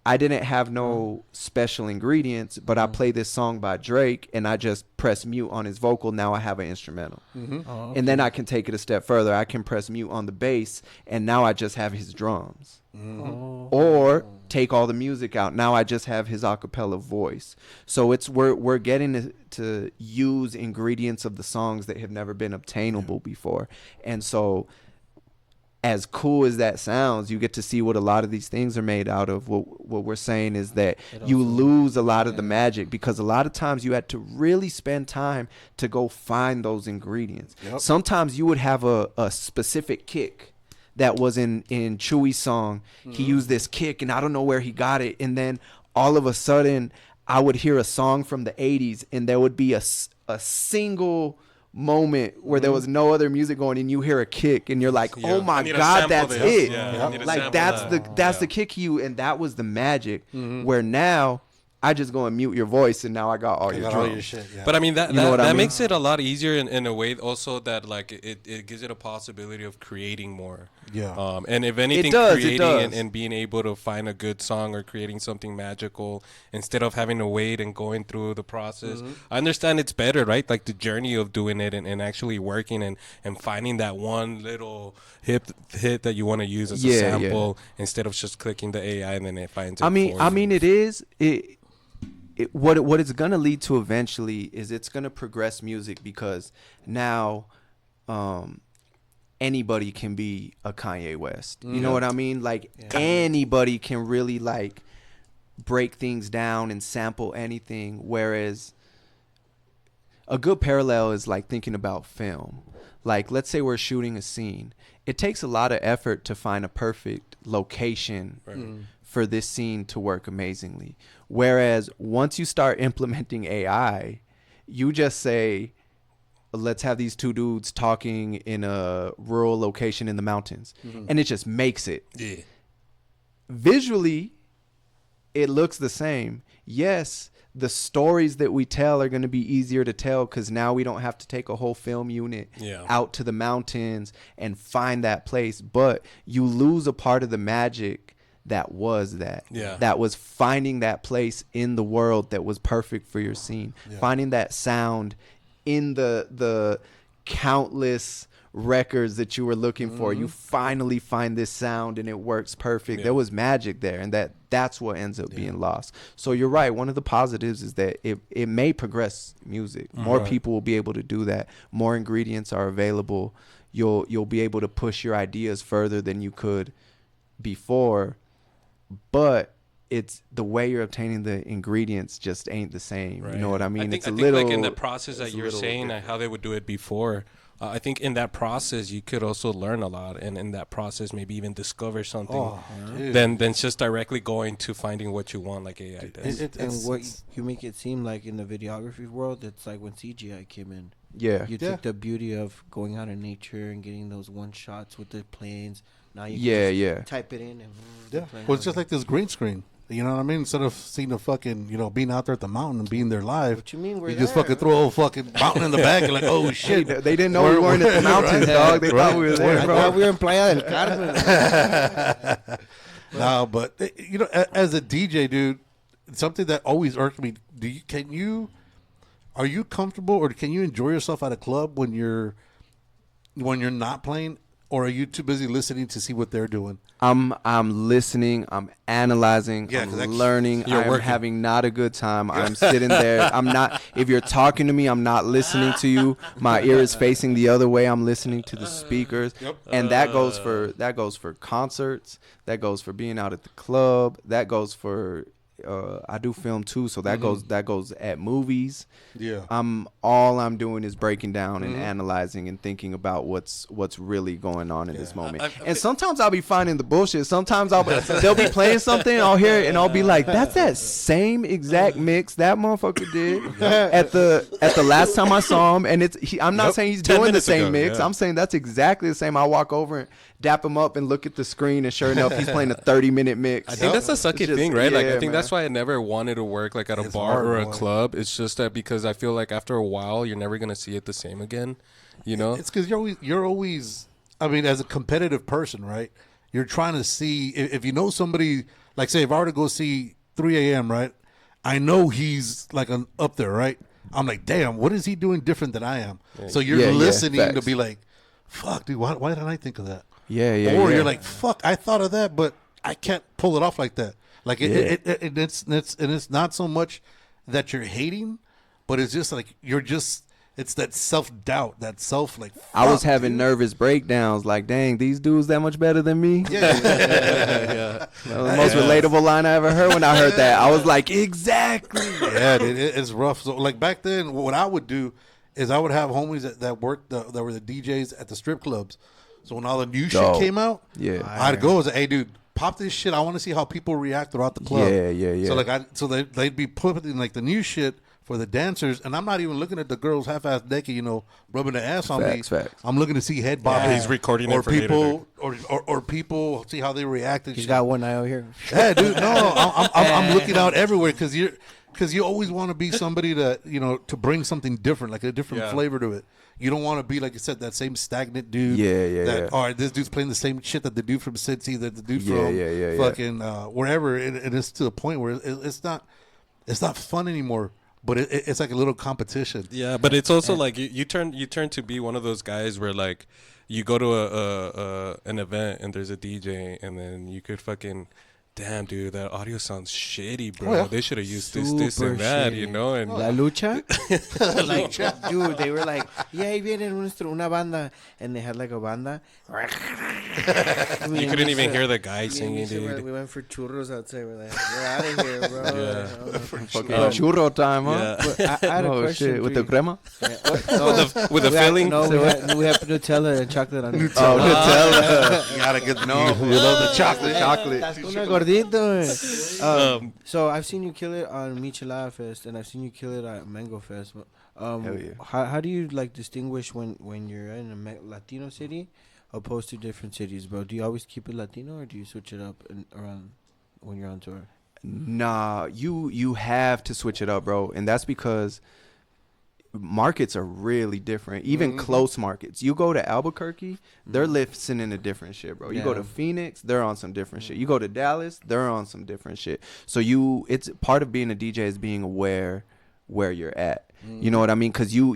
I didn't have no special ingredients, but I play this song by Drake, and I just press mute on his vocal. Now I have an instrumental. And then I can take it a step further. I can press mute on the bass, and now I just have his drums. Or take all the music out. Now I just have his acapella voice. So we're getting to use ingredients of the songs that have never been obtainable before. And so as cool as that sounds, you get to see what a lot of these things are made out of. What we're saying is that you lose a lot of the magic, because a lot of times you had to really spend time to go find those ingredients. Sometimes you would have a specific kick that was in Chewy's song. He used this kick, and I don't know where he got it. And then all of a sudden, I would hear a song from the 80s, and there would be a single moment where there was no other music going, and you hear a kick, and you're like, oh my God, that's it. Like that's the kick you, and that was the magic. Where now I just go and mute your voice, and now I got all your drums. shit, But I mean that You know what I mean? makes it a lot easier in a way also that like it gives it a possibility of creating more. Yeah. And if anything, does, creating and being able to find a good song or creating something magical instead of having to wait and going through the process. I understand it's better, right? Like the journey of doing it and actually working and finding that one little hit that you want to use as a sample instead of just clicking the AI and then it finds it. I mean, it is what it's gonna lead to eventually is it's gonna progress music, because now anybody can be a Kanye West. You know what I mean? Like anybody can really like break things down and sample anything. Whereas a good parallel is like thinking about film. Like, let's say we're shooting a scene. It takes a lot of effort to find a perfect location for this scene to work amazingly. Whereas once you start implementing AI, you just say, let's have these two dudes talking in a rural location in the mountains. And it just makes it. Yeah. Visually, it looks the same. Yes, the stories that we tell are going to be easier to tell, because now we don't have to take a whole film unit out to the mountains and find that place. But you lose a part of the magic that was that was finding that place in the world that was perfect for your scene, finding that sound in the countless records that you were looking for. You finally find this sound and it works perfect. There was magic there, and that's what ends up being lost. So you're right. One of the positives is that it may progress music. More people will be able to do that. More ingredients are available. You'll be able to push your ideas further than you could before. But it's the way you're obtaining the ingredients just ain't the same. You know what I mean? I think like in the process that you were saying, like how they would do it before I think in that process you could also learn a lot, and in that process maybe even discover something. Then it's just directly going to finding what you want, like AI does. And what you make it seem like in the videography world, it's like when CGI came in. Yeah. You took the beauty of going out in nature and getting those one shots with the planes. Now you can just type it in and Well, it's just like this green screen. You know what I mean? Instead of seeing the fucking, being out there at the mountain and being there live. What you mean? You just fucking throw a fucking mountain in the back and like, oh shit. They didn't know we weren't at the mountains, dog. They thought we were there, bro. I thought we were in Playa del Carmen. No, but as a DJ, dude, something that always irked me. Are you comfortable or can you enjoy yourself at a club when you're not playing, or are you too busy listening to see what they're doing? I'm listening. I'm analyzing. I'm learning. I'm having not a good time. I'm sitting there. I'm not. If you're talking to me, I'm not listening to you. My ear is facing the other way. I'm listening to the speakers, and that goes for concerts. That goes for being out at the club. That goes for. I do film too, so that goes at movies. Yeah. All I'm doing is breaking down and analyzing and thinking about what's really going on in this moment. And sometimes I'll be finding the bullshit. Sometimes they'll be playing something, I'll hear it, and I'll be like, that's that same exact mix that motherfucker did at the last time I saw him. And I'm not saying he's doing the same mix. Yeah. I'm saying that's exactly the same. I walk over and dap him up and look at the screen, and sure enough, he's playing a 30-minute mix. I think that's a sucky thing, right? Like, I think that's why I never wanted to work like at a bar or a club. It's just that because I feel like after a while, you're never gonna see it the same again. It's because you're always. I mean, as a competitive person, right? You're trying to see if you know somebody. Like, say, if I were to go see 3 a.m., right? I know he's like up there, right? I'm like, damn, what is he doing different than I am? So you're listening to be like, fuck, dude, why didn't I think of that? Yeah. Or you're like, fuck, I thought of that, but I can't pull it off like that. Like it's not so much that you're hating, but it's just like it's that self-doubt, that like. I was having nervous breakdowns. Like, dang, these dudes that much better than me. Yeah. That was the most relatable line I ever heard when I heard that. I was like, exactly. Yeah, it's rough. So like back then, what I would do is I would have homies that worked that were the DJs at the strip clubs. So when all the new shit came out, I'd go and say, hey, dude, pop this shit. I want to see how people react throughout the club. Yeah. So they'd be putting like the new shit for the dancers, and I'm not even looking at the girls half-ass naked, rubbing their ass on me. Facts. I'm looking to see head bobbing. He's recording or it for people, or people see how they react. And He's shit. got one eye over here. Yeah, dude. No, I'm looking out everywhere because you always want to be somebody that to bring something different, like a different flavor to it. You don't want to be, like you said, that same stagnant dude. Yeah. All right, this dude's playing the same shit that the dude from Cincy, that the dude from fucking wherever. And it's to the point where it's not fun anymore. But it's like a little competition. Yeah, but it's also like you turn to be one of those guys where like you go to an event and there's a DJ and then you could fucking. Damn, dude, that audio sounds shitty, bro. Oh, yeah. They should have used this, and that, And La Lucha? Like, dude, they were like, ahí viene una banda. And they had like a banda. You couldn't even hear the guy singing, dude. We went for churros outside. We're like, we're out of here, bro. Yeah. Churro time, huh? Yeah. I had a question. Shit. With the crema? Yeah. With the filling? We have Nutella and chocolate on it. Oh, Nutella. You gotta get you love the chocolate. So I've seen you kill it on Michelada Fest, and I've seen you kill it at Mango Fest. Hell yeah. How do you like distinguish when you're in a Latino city opposed to different cities, bro? Do you always keep it Latino, or do you switch it up around when you're on tour? Nah, you have to switch it up, bro, and that's because markets are really different. Even close markets. You go to Albuquerque, they're listening to different shit, bro. You go to Phoenix, they're on some different shit. You go to Dallas, they're on some different shit. So it's part of being a DJ is being aware where you're at. You know what I mean? Because you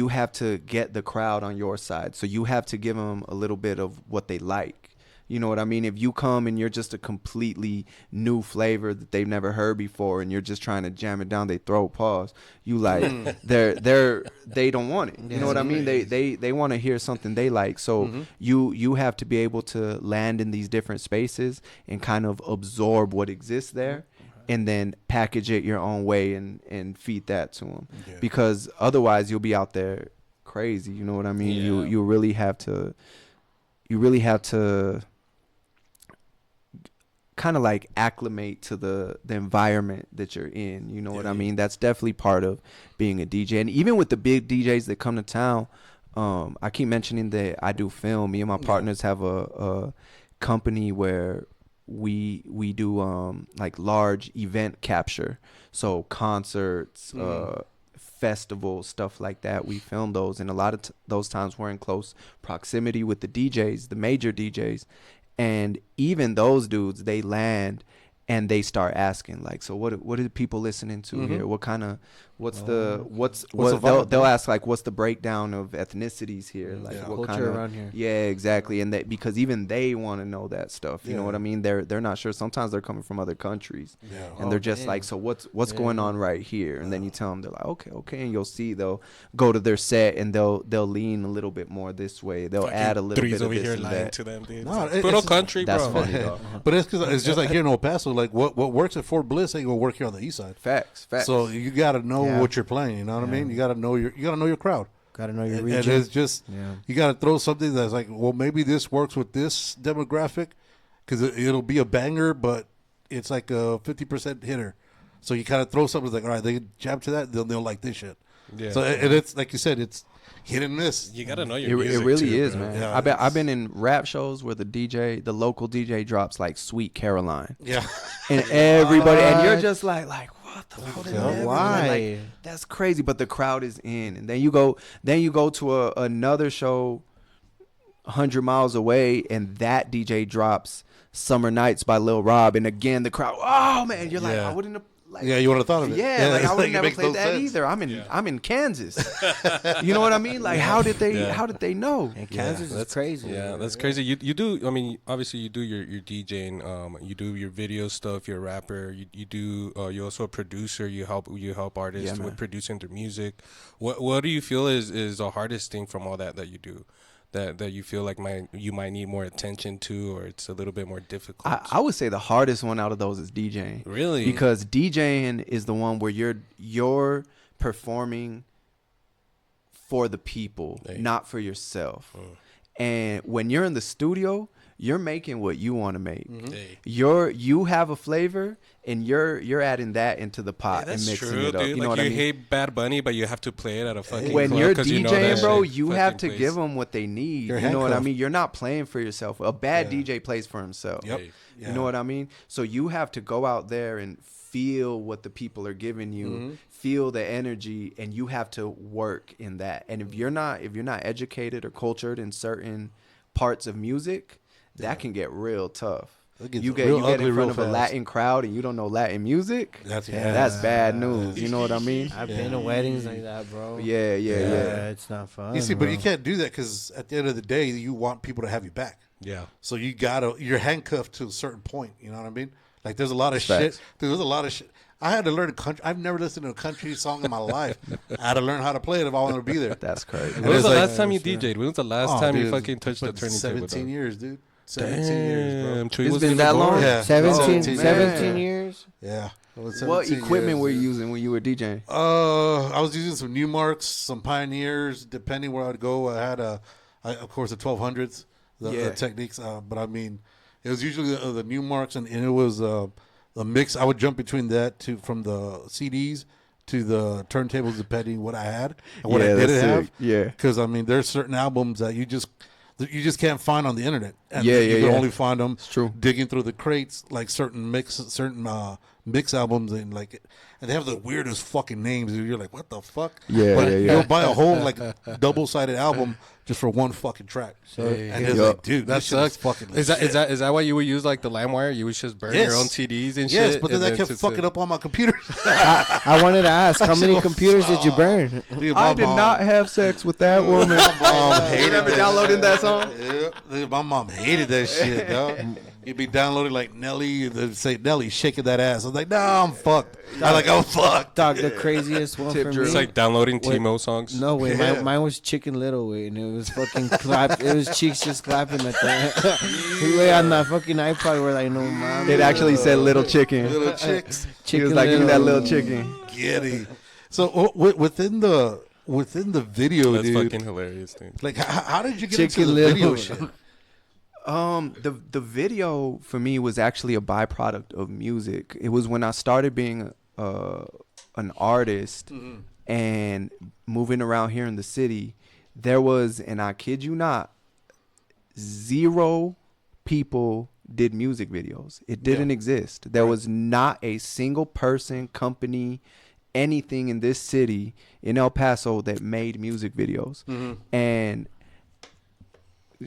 have to get the crowd on your side. So you have to give them a little bit of what they like. You know what I mean? If you come and you're just a completely new flavor that they've never heard before, and you're just trying to jam it down their throat, pause. You like they don't want it. You know what I mean? They want to hear something they like. So you have to be able to land in these different spaces and kind of absorb what exists there, and then package it your own way and feed that to them. Yeah. Because otherwise you'll be out there crazy. You know what I mean? Yeah. You really have to kind of like acclimate to the environment that you're in. You know what I mean? That's definitely part of being a DJ. And even with the big DJs that come to town, I keep mentioning that I do film. Me and my partners have a company where we do like large event capture. So concerts, festivals, stuff like that. We film those, and a lot of those times we're in close proximity with the DJs, the major DJs. And even those dudes, they land and they start asking, like, so what are people listening to here? What kind of they'll ask, like, what's the breakdown of ethnicities here? Like, what culture kind of around here? Yeah, exactly. And that, because even they want to know that stuff. You know what I mean? They're not sure. Sometimes they're coming from other countries, and they're just like, so what's going on right here? And then you tell them, they're like, okay, and you'll see they'll go to their set and they'll lean a little bit more this way. They'll add a little bit of over this here and lying that. to them, dude. No, Puro country, That's bro. funny, dog. But it's because it's just like here in El Paso. Like what works at Fort Bliss ain't gonna work here on the east side. Facts. So you got to know what you're playing. You know what I mean? You got to know your crowd. Got to know your And region. it's just you got to throw something that's like, well, maybe this works with this demographic because it'll be a banger, but it's like a 50% hitter. So you kind of throw something that's like, all right, they jab to that, they'll like this shit. Yeah. So and it's like you said, it's hit and miss. You gotta know your It music really too, is, bro. man. Yeah, I've been in rap shows where the local DJ drops like Sweet Caroline, Yeah. and everybody, and you're just like what the fuck? Why? Like, that's crazy. But the crowd is in, and then you go to another show 100 miles away, and that DJ drops Summer Nights by Lil Rob, and again the crowd, oh man, you're like, I wouldn't have. Like, Yeah, you would have thought of it. yeah, like it's I would have never it makes played no that sense. either. I'm in Kansas. You know what I mean? Like how did they know? And Kansas is crazy. Yeah, that's crazy. You do. I mean, obviously you do your DJing. You do your video stuff. You're a rapper. You do. You're also a producer. You help artists with producing their music. What do you feel is the hardest thing from all that you do? That you feel like you might need more attention to, or it's a little bit more difficult? I would say the hardest one out of those is DJing. Really? Because DJing is the one where you're performing for the people, not for yourself. And when you're in the studio, you're making what you want to make. You have a flavor, and you're adding that into the pot and mixing it up. Dude. You Like know what I mean? You hate Bad Bunny, but you have to play it at a fucking When club you're 'cause DJing, you know that bro, shit you have to fucking give plays. them what they need. You're You know what I handcuffed. mean? You're not playing for yourself. A bad DJ plays for himself. Yep. You know what I mean? So you have to go out there and feel what the people are giving you, feel the energy, and you have to work in that. And if you're not educated or cultured in certain parts of music, that can get real tough. You get in front of a Latin crowd and you don't know Latin music. That's bad news. You know what I mean? I've been to weddings like that, bro. Yeah. It's not fun. You see, but bro. you can't do that because at the end of the day, you want people to have you back. Yeah. So you're handcuffed to a certain point. You know what I mean? Like there's a lot of Facts. shit. There's a lot of shit. I had to learn country. I've never listened to a country song in my life. I had to learn how to play it if I wanted to be there. That's crazy. When was the like- last time you DJ'd? When was the last time you dude, fucking touched the but turning table? 17 dog? years, dude. 17 years, bro. Damn, Chewy It's was been even that born. long? Yeah. 17 man. years? Yeah. What equipment were you using when you were DJing? I was using some Newmarks, some Pioneers, depending where I'd go. I had of course, the 1200s, the techniques. But I mean, it was usually the Newmarks, and it was a mix. I would jump between that from the CDs to the turntables, depending what I had and what I didn't have. Yeah. Because I mean, there's certain albums that you just can't find on the internet. And Yeah, you can yeah. only find them true. digging through the crates, like certain mix albums, and they have the weirdest fucking names. And you're like, what the fuck? Yeah, but yeah, yeah. you'll buy a whole double-sided album just for one fucking track. And it's like, dude, That this shit is sucks. fucking Is that why you would use like the LimeWire? You would just burn Yes. your own CDs and shit. Yes, but then and that kept it's fucking up on my computer. I wanted to ask, how many computers did you burn? Dude, I my did mom- not have sex with that woman. My mom hated You never that downloaded shit. that song? Yeah, dude, my mom hated hated that shit, dog. You'd be downloading like Nelly, they'd say Nelly shaking that ass. I was like, nah, I'm fucked. I'm fucked. Dog, the craziest one for me. It's like downloading Timo songs. No way, mine was Chicken Little way, and it was fucking clap. It was cheeks just clapping at that. Way on that fucking iPod where like no mom. It actually said Little Chicken. Little chicks. He was like, give me that little chicken. Giddy. So within the video, That's dude. fucking hilarious, dude. Like, how did you get Chicken into the Little. video shit? The video for me was actually a byproduct of music. It was when I started being an artist and moving around here in the city. There was, and I kid you not, 0 people did music videos. It didn't exist. There was not a single person, company, anything in this city, in El Paso, that made music videos. And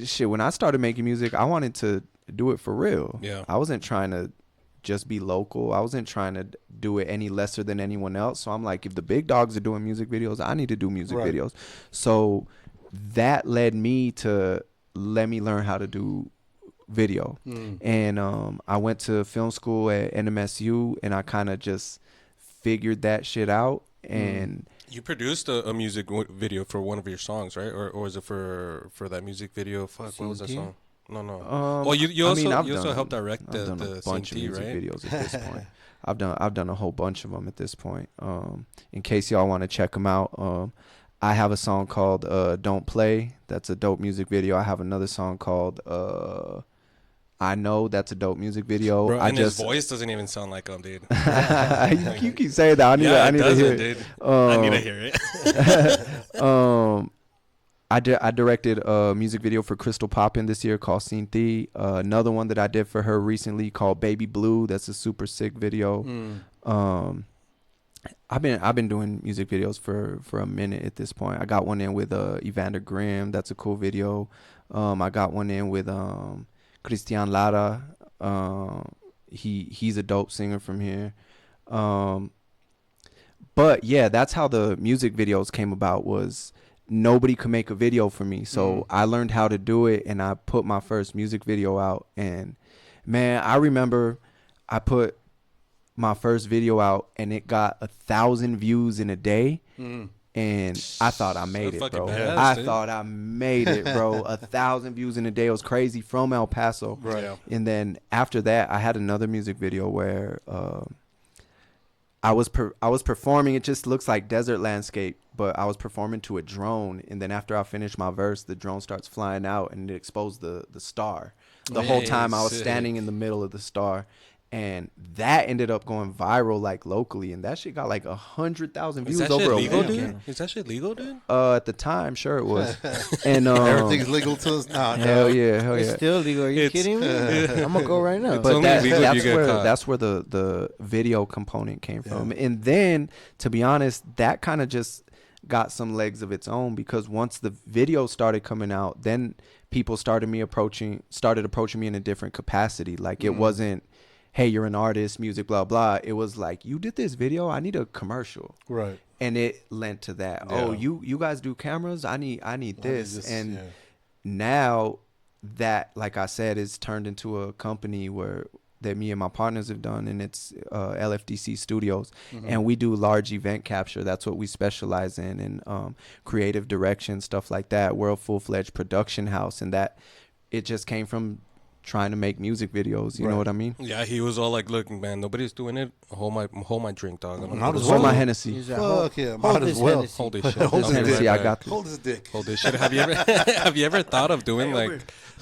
shit, when I started making music, I wanted to do it for real. Yeah. I wasn't trying to just be local. I wasn't trying to do it any lesser than anyone else. So I'm like, if the big dogs are doing music videos, I need to do music videos. So that led me to let me learn how to do video. And I went to film school at NMSU, and I kind of just figured that shit out. And You produced a music video for one of your songs, right? Or was it for that music video? Fuck, what was that song? No. Well, you also helped direct I've done the a bunch of CNT, music right? videos at this point. I've done a whole bunch of them at this point. In case y'all want to check them out, I have a song called "Don't Play." That's a dope music video. I have another song called "I Know." That's a dope music video. Bro, and his voice doesn't even sound like him, dude. you keep saying that. I need to hear it. Dude. I need to hear it. I directed a music video for Krystall Poppins this year called Scene Thee. Another one that I did for her recently called Baby Blue. That's a super sick video. I've been doing music videos for a minute at this point. I got one in with Evander Grimm. That's a cool video. I got one in with Christian Lara. He's a dope singer from here. But yeah, that's how the music videos came about. Was nobody could make a video for me, so I learned how to do it, and I put my first music video out. And man, I remember I put my first video out, and it got 1,000 views in a day. And I thought I made it, bro. I thought I made it, bro. 1,000 views in a day. It was crazy, from El Paso. Right. Yeah. And then after that, I had another music video where I was performing. It just looks like desert landscape, but I was performing to a drone. And then after I finished my verse, the drone starts flying out, and it exposed the star. The whole time I was standing in the middle of the star. And that ended up going viral, like, locally, and that shit got like 100,000 views over a weekend. Is that shit legal, dude? At the time, sure it was. And Everything's legal to us now. hell yeah. It's still legal. Are you kidding me? I'm gonna go right now. But legal if you get caught. that's where the video component came from. And then, to be honest, that kind of just got some legs of its own, because once the video started coming out, then people started approaching me in a different capacity. Like, it wasn't, hey, you're an artist, music, blah, blah. It was like, you did this video, I need a commercial. Right. And it lent to that. Yeah. Oh, you guys do cameras? I need this. And now that, like I said, is turned into a company that me and my partners have done, and it's LFDC Studios. And we do large event capture. That's what we specialize in, and creative direction, stuff like that. We're a full-fledged production house, and that it just came from trying to make music videos. You know what I mean? Yeah, he was all like, "Look, man, nobody's doing it. Hold my drink, dog. I'm Might as Hold well. my Hennessy. Fuck yeah, might as well. Hold this shit. Hold I'll be this right dick. I back. got this. Hold his dick. Hold this shit. Have you ever thought of doing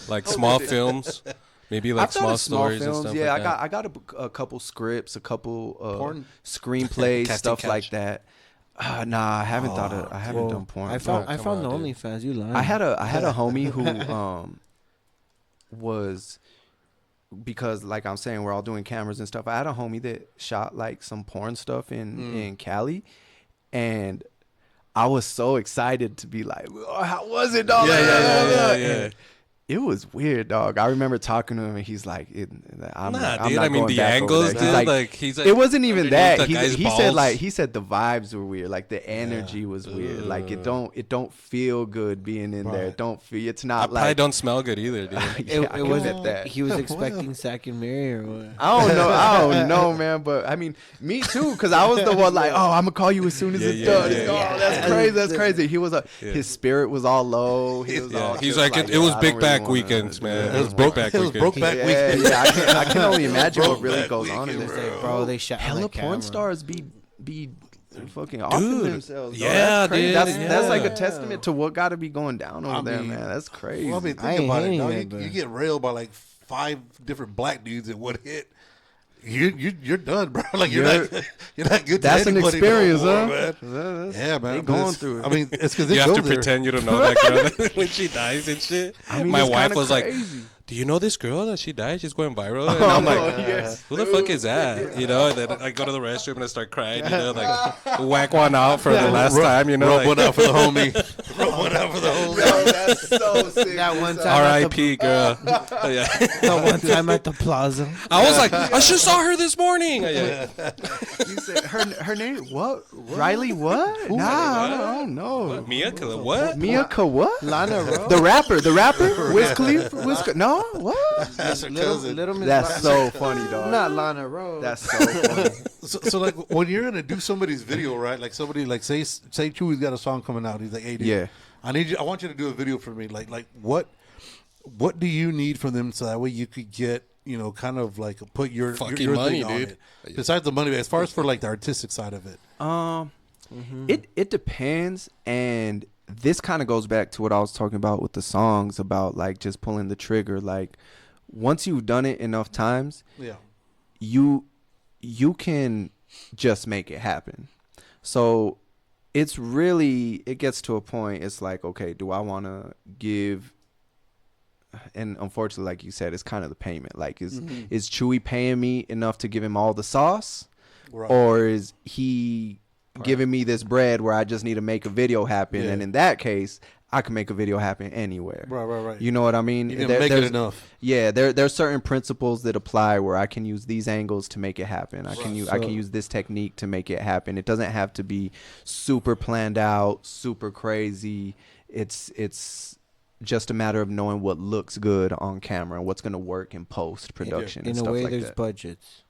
like small films? Maybe like I've thought small of stories and stuff. Yeah, like that. I got a couple scripts, a couple Porn? screenplays, Casting stuff couch. like that. Nah, I haven't I haven't done porn. I found come the on, dude. OnlyFans. You lying? I had a homie who was, because like I'm saying, we're all doing cameras and stuff. I had a homie that shot like some porn stuff in Cali, and I was so excited to be like, oh, how was it, dog? Yeah. It was weird, dog. I remember talking to him, and he's like, "I'm not dude. I mean, going the back over angles, there." dude. He's like, it wasn't even that. underneath the He guy's said balls. he said the vibes were weird, like the energy was weird. Like it don't feel good being in there. It don't feel. It's I not probably like. don't smell good either, dude. I get that. He was expecting Sack and Mary or what? I don't know, man. But I mean, me too, because I was the one like, oh, I'm gonna call you as soon as it's done. That's crazy. That's crazy. He was his spirit was all low. He was all. He's just like, it was I big don't back really wanna- weekends, man. Yeah. It was big back It was weekends. broke back weekend. Yeah, I can only imagine what really Brokeback goes on in weekend, this. Bro, they shot Hella on porn camera. stars be fucking offing themselves. Dog. yeah, That's crazy. dude, That's like yeah. a testament to what got to be going down over there, mean, man. That's crazy. Well, I mean, I think ain't about it. hating Dog. it, but- You get railed by like 5 different black dudes in one hit. You're done, bro. Like you're not good. That's to an anybody experience, no more, huh? man. Yeah, man. They but going it's- through it. I mean, it's because You they have go to there. pretend you don't know that girl when she dies and shit. I mean, My it's wife kinda was like, crazy. "Do you know this girl that she died? She's going viral." And I'm like, "Who the fuck is that?" You know. And then I go to the restroom and I start crying. You know, like whack one out for the last time. You know, Rub like, one out for the homie. Rub one out for the homie. Yo, that's so sick. That one time R.I.P. girl. Yeah. That one time at the plaza. I was like, I just saw her this morning. Yeah. You said her name what? Riley what? Nah, I don't know. Mia, what? Mia what? Lana Rose. The rapper? Wiz Khalifa? No, what? That's her cousin. Little Miss That's so funny, dog. Not Lana Rose. That's so funny. So like when you're gonna do somebody's video, right? Like somebody like say Chewy's got a song coming out. He's like, hey, dude, Yeah. I want you to do a video for me. Like what do you need from them so that way you could get kind of like put your Fucking thing money, on dude. it. Besides the money, as far as for like the artistic side of it. It depends, and this kind of goes back to what I was talking about with the songs about like just pulling the trigger. Like once you've done it enough times, Yeah. you can just make it happen. So it gets to a point. It's like, okay, do I want to give? And unfortunately, like you said, it's kind of the payment. Like, is Chewy paying me enough to give him all the sauce, Right. or is he giving me this bread where I just need to make a video happen? Yeah. And in that case, I can make a video happen anywhere. Right. You know what I mean? You didn't make it enough. Yeah, there's certain principles that apply where I can use these angles to make it happen. I can use this technique to make it happen. It doesn't have to be super planned out, super crazy. It's just a matter of knowing what looks good on camera and what's going to work in post production and In a stuff way, like there's that. budgets.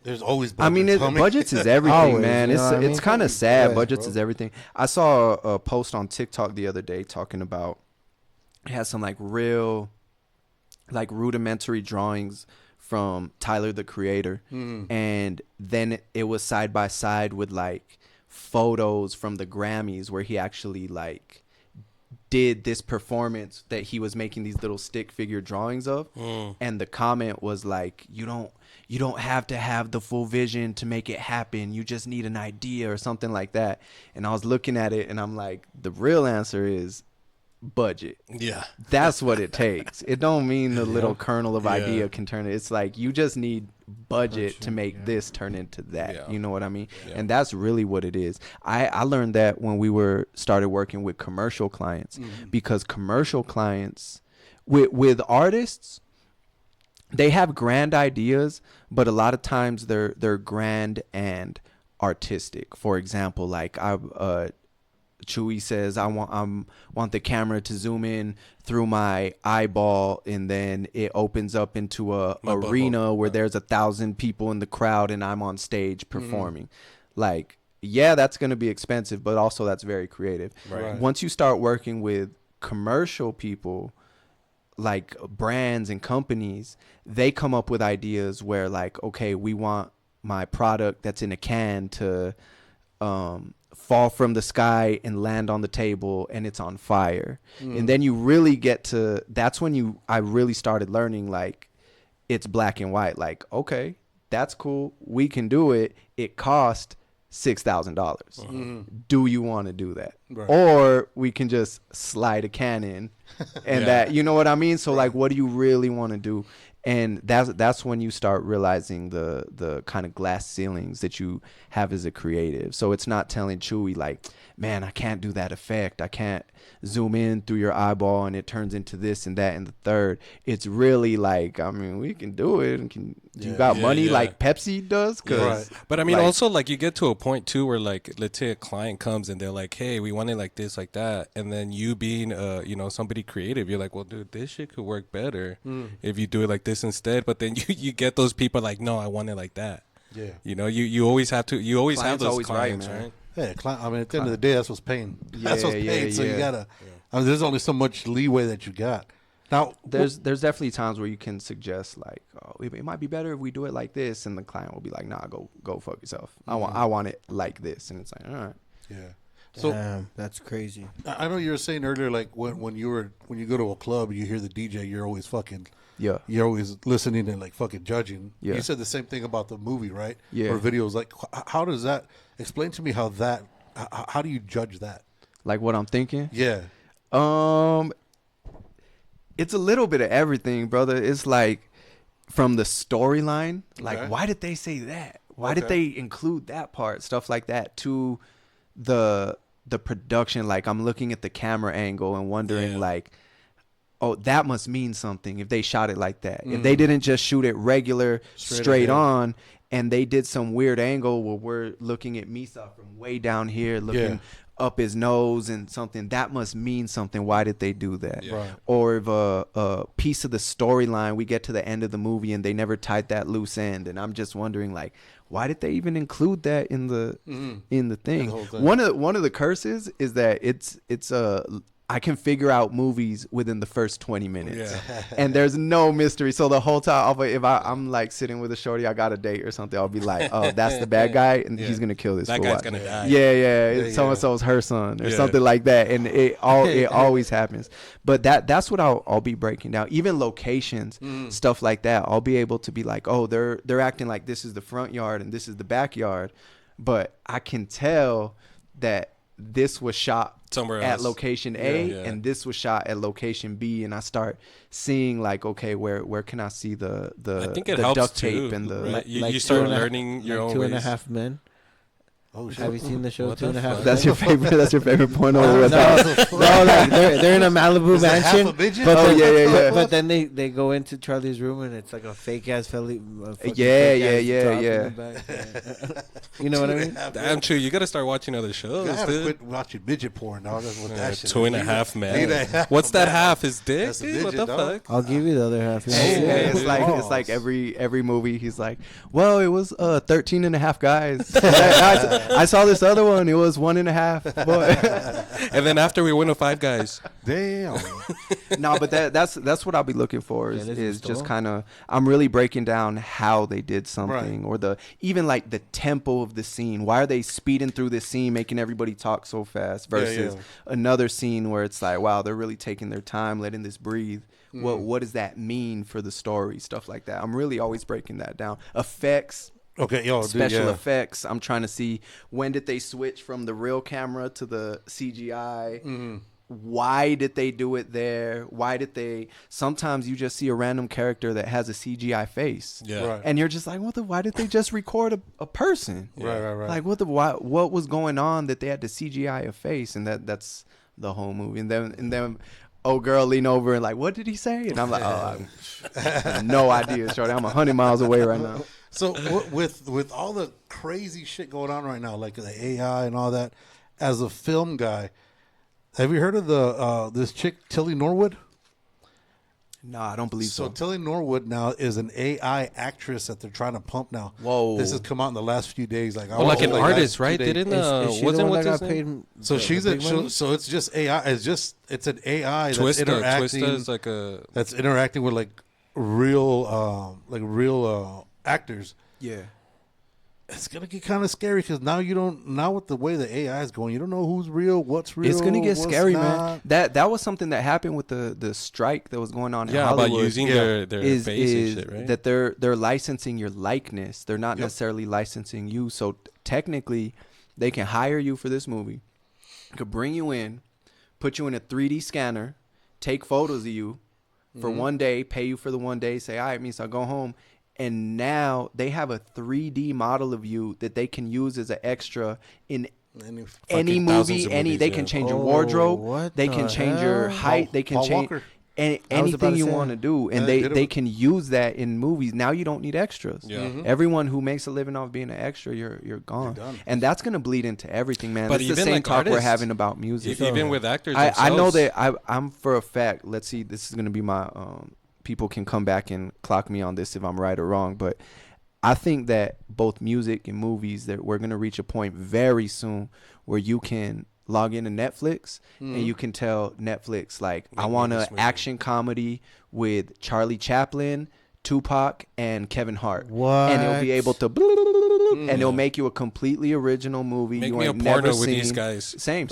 There's always budgets. I mean, homie. budgets is everything, Always, man. you It's know what I mean? it's kind of sad. Yeah, Budgets bro. is everything. I saw a post on TikTok the other day talking about it has some like real, like rudimentary drawings from Tyler the Creator, and then it was side by side with like photos from the Grammys where he actually like did this performance that he was making these little stick figure drawings of, and the comment was like, you don't have to have the full vision to make it happen, you just need an idea or something like that. And I was looking at it and I'm like, the real answer is budget. Yeah. That's what it takes. It don't mean the little kernel of idea can turn it. It's like you just need budget to make this turn into that. Yeah. You know what I mean? Yeah. And that's really what it is. I learned that when we started working with commercial clients, because commercial clients with artists, they have grand ideas, but a lot of times they're grand and artistic. For example, like Chewy says, I want the camera to zoom in through my eyeball, and then it opens up into a arena where there's 1,000 people in the crowd, and I'm on stage performing. Like, yeah, that's going to be expensive, but also that's very creative. Right. Once you start working with commercial people, like brands and companies, they come up with ideas where like, okay, we want my product that's in a can to fall from the sky and land on the table and it's on fire. And then you really get to, that's when I really started learning like it's black and white. Like, okay, that's cool, we can do it. It cost $6,000. Do you want to do that? Right. Or we can just slide a can in and that, you know what I mean? So like, what do you really want to do? And that's when you start realizing the kind of glass ceilings that you have as a creative. So it's not telling Chewie like, man, I can't do that effect. I can't zoom in through your eyeball and it turns into this and that and the third. It's really like, I mean, we can do it. And you got money like Pepsi does? Right. But I mean, also like you get to a point too where like, let's say a client comes and they're like, hey, we want it like this, like that. And then you being, somebody creative, you're like, well, dude, this shit could work better if you do it like this instead. But then you get those people like, no, I want it like that. Yeah. You always have to, you always have those clients, right? Yeah, I mean, at the end of the day, that's what's paying. That's what's paying. So you gotta. I mean, there's only so much leeway that you got. Now, there's definitely times where you can suggest like, oh, it might be better if we do it like this, and the client will be like, nah, go fuck yourself. I want it like this, and it's like, all right. Yeah. So damn, that's crazy. I know you were saying earlier, like when you go to a club and you hear the DJ, you're always fucking. Yeah. You're always listening and like fucking judging. Yeah. You said the same thing about the movie, right? Yeah. Or videos. Like, how does that? Explain to me how do you judge that? Like what I'm thinking? Yeah. It's a little bit of everything, brother. It's like from the storyline, like why did they say that? Why did they include that part? Stuff like that. To the production, like I'm looking at the camera angle and wondering like, oh, that must mean something if they shot it like that. If they didn't just shoot it regular, straight on, and they did some weird angle where we're looking at Misa from way down here, looking up his nose and something, that must mean something. Why did they do that? Right. Or if a piece of the storyline, we get to the end of the movie and they never tied that loose end, and I'm just wondering like, why did they even include that in the thing? One of the curses is that it's I can figure out movies within the first 20 minutes. Yeah. And there's no mystery. So the whole time, if I'm like sitting with a shorty, I got a date or something, I'll be like, oh, that's the bad guy, and he's going to kill this fool. That guy's going to die. Yeah. So-and-so's her son or something like that. And it always happens. But that's what I'll be breaking down. Even locations, stuff like that. I'll be able to be like, oh, they're acting like this is the front yard and this is the backyard. But I can tell that this was shot somewhere at location A and this was shot at location B, and I start seeing like, okay, where can I see the I think it helps duct too, tape and the right? You start learning your own ways. 2.5 Men. Oh, shit. Have you seen the show 2.5 Men? That's your favorite. That's your favorite point over no, like they're in a Malibu mansion. But then they go into Charlie's room and it's like a fake ass fella. Yeah. You know what I mean? Damn true. You got to start watching other shows. You gotta quit watching midget porn, dog. That's what that shit. 2.5 Men. What's that half? His dick? Dude, what the fuck? I'll give you the other half. It's like every movie. He's like, well, it was 13 and a half guys. I saw this other one. It was 1.5. Boy. And then after we went to 5 guys. Damn. No, but that's what I'll be looking for is just kind of, I'm really breaking down how they did something, or even like the tempo of the scene. Why are they speeding through this scene, making everybody talk so fast versus another scene where it's like, wow, they're really taking their time, letting this breathe. What does that mean for the story? Stuff like that. I'm really always breaking that down. Effects. Special effects. I'm trying to see when did they switch from the real camera to the CGI. Why did they do it there? Sometimes you just see a random character that has a CGI face. And you're just like, why did they just record a person? Right. Like what was going on that they had to CGI a face? And that's the whole movie. And then old girl lean over and like, what did he say? And I'm like, I have no idea, shorty. I'm 100 miles away right now. So with all the crazy shit going on right now, like the AI and all that, as a film guy, have you heard of this chick Tilly Norwood? No, I don't believe so. So Tilly Norwood now is an AI actress that they're trying to pump now. Whoa! This has come out in the last few days. Like, like an artist, right? Wasn't what got paid? So she's so it's just AI. It's an AI that's interacting. Twista is like that's interacting with like real actors. Yeah. It's gonna get kind of scary because now with the way the AI is going, you don't know who's real, what's real. It's gonna get scary, man. That was something that happened with the strike that was going on in Hollywood. About using their face and shit, right? That they're licensing your likeness. They're not necessarily licensing you. So technically, they can hire you for this movie, could bring you in, put you in a 3D scanner, take photos of you, for one day, pay you for the one day, say, all right, Misa, go home. And now they have a 3D model of you that they can use as an extra in any movie. They can change your wardrobe. They can change your height. They can change anything you want to do. And they can use that in movies. Now you don't need extras. Yeah. Everyone who makes a living off being an extra, you're gone. You're and that's going to bleed into everything, man. But it's the same like talk artists, we're having about music. Even with actors I know that I'm for a fact, let's see, this is going to be my, people can come back and clock me on this if I'm right or wrong, but I think that both music and movies, that we're going to reach a point very soon where you can log into Netflix and you can tell Netflix, like, I want an action comedy with Charlie Chaplin, Tupac, and Kevin Hart. What? And it'll be able to and it'll make you a completely original movie. Make you me ain't a porno never with seen. these guys. Same.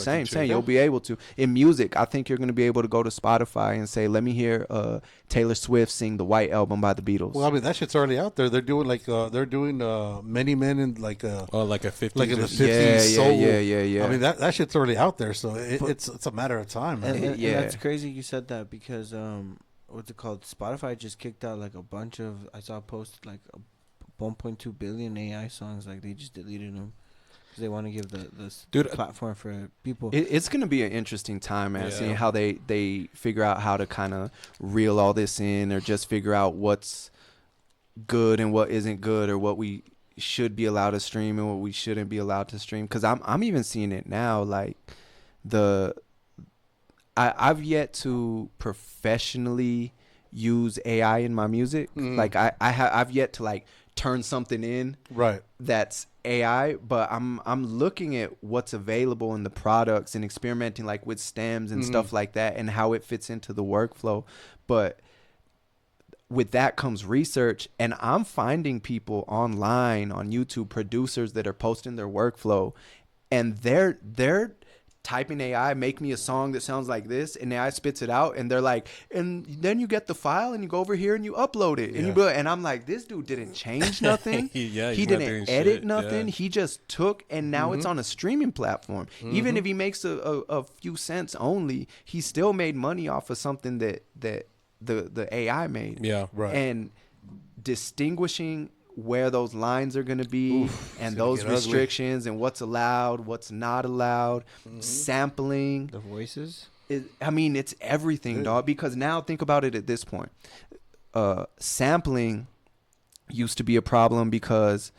You'll be able to. In music, I think you're going to be able to go to Spotify and say, let me hear Taylor Swift sing the White Album by the Beatles. Well, I mean, that shit's already out there. They're doing Many Men in like a 50s. Like in the 50s soul. Yeah. I mean, that shit's already out there, so it's a matter of time. And that's crazy you said that, because what's it called? Spotify just kicked out like a bunch of, I saw a post like 1.2 billion AI songs. Like they just deleted them because they want to give the platform for people. It's going to be an interesting time, man, seeing how they figure out how to kind of reel all this in, or just figure out what's good and what isn't good, or what we should be allowed to stream and what we shouldn't be allowed to stream. Because I'm even seeing it now, like I've yet to professionally use AI in my music. Like I've yet to like turn something in that's AI, but I'm looking at what's available in the products and experimenting like with stems and stuff like that and how it fits into the workflow. But with that comes research, and I'm finding people online on YouTube, producers that are posting their workflow, and they're typing AI, make me a song that sounds like this, and AI spits it out, and they're like, and then you get the file and you go over here and you upload it, and I'm like, this dude didn't change nothing. He didn't edit nothing. He just took, and now it's on a streaming platform. Even if he makes a few cents only, he still made money off of something that the AI made. And distinguishing where those lines are going to be, and those restrictions and what's allowed, what's not allowed, sampling, the voices. It's everything, dog. Because now think about it at this point. Sampling used to be a problem because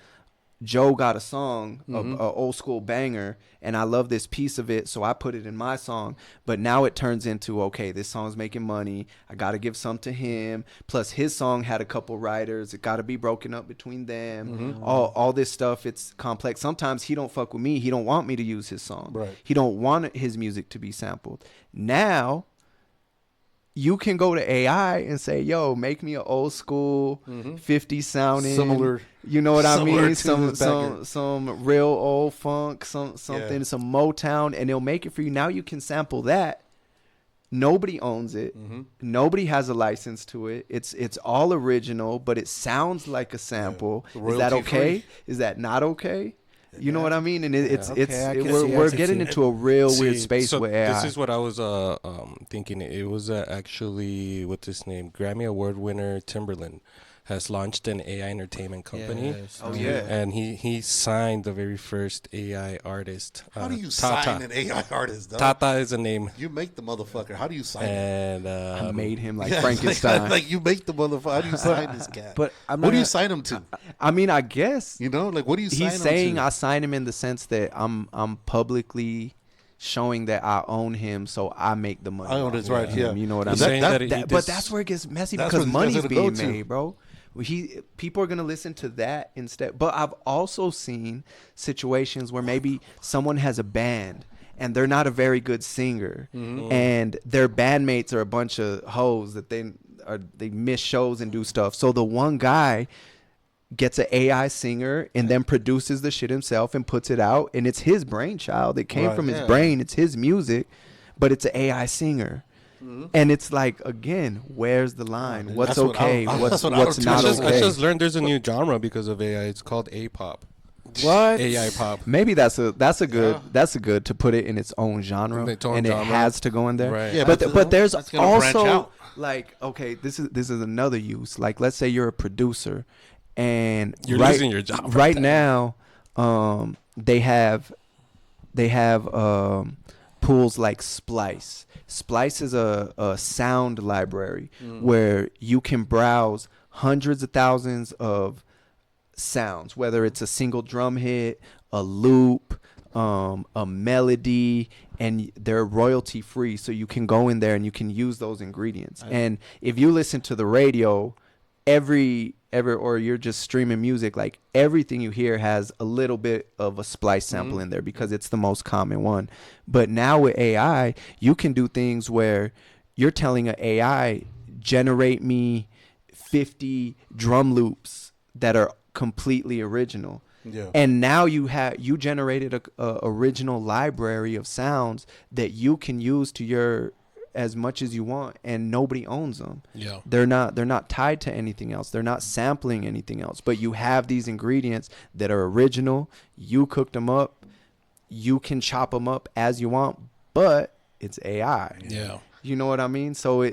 Joe got a song, a old school banger, and I love this piece of it, so I put it in my song. But now it turns into, okay, this song's making money, I got to give some to him. Plus his song had a couple writers, it got to be broken up between them. All this stuff, it's complex. Sometimes he don't fuck with me, he don't want me to use his song. He don't want his music to be sampled. Now you can go to AI and say, yo, make me an old school 50s sounding, similar, you know what I mean? Some real old funk, something, some Motown, and it'll make it for you. Now you can sample that. Nobody owns it. Nobody has a license to it. It's all original, but it sounds like a sample. Is that okay? Free. Is that not okay? You know what I mean? And we're getting into a real weird space with AI. This is what I was thinking. It was actually, what's his name? Grammy Award winner Timberland has launched an AI entertainment company. And he signed the very first AI artist. How do you sign an AI artist, though? Tata is a name. You make the motherfucker. How do you sign him? I made him like Frankenstein. Like you make the motherfucker. How do you sign this cat? But what do you sign him to? I guess. You know, like what do you sign him to? He's saying I sign him in the sense that I'm publicly showing that I own him, so I make the money. I own his right, You know what I mean? But that's where it gets messy because money's being made, bro. People are going to listen to that instead. But I've also seen situations where maybe someone has a band and they're not a very good singer, and their bandmates are a bunch of hoes that they miss shows and do stuff. So the one guy gets an AI singer and then produces the shit himself and puts it out, and it's his brainchild. It came from his brain. It's his music, but it's an AI singer. And it's like, again, where's the line? What's okay? What's not okay? I just learned there's a new genre because of AI. It's called A-pop. What? AI pop. Maybe that's a good to put it in its own genre, and it has to go in there. Right. Yeah, but there's also Like, okay, this is another use. Like, let's say you're a producer, and you're losing your job right now. They have tools like Splice. Splice is a sound library where you can browse hundreds of thousands of sounds, whether it's a single drum hit, a loop, a melody, and they're royalty free. So you can go in there and you can use those ingredients. And if you listen to the radio, or you're just streaming music, like everything you hear has a little bit of a splice sample in there because it's the most common one. But now with AI, you can do things where you're telling an AI, generate me 50 drum loops that are completely original. Yeah. And now you generated a original library of sounds that you can use to your as much as you want, and nobody owns them. Yeah. They're not tied to anything else. They're not sampling anything else. But you have these ingredients that are original. You cooked them up. You can chop them up as you want, but it's AI. Yeah. You know what I mean? So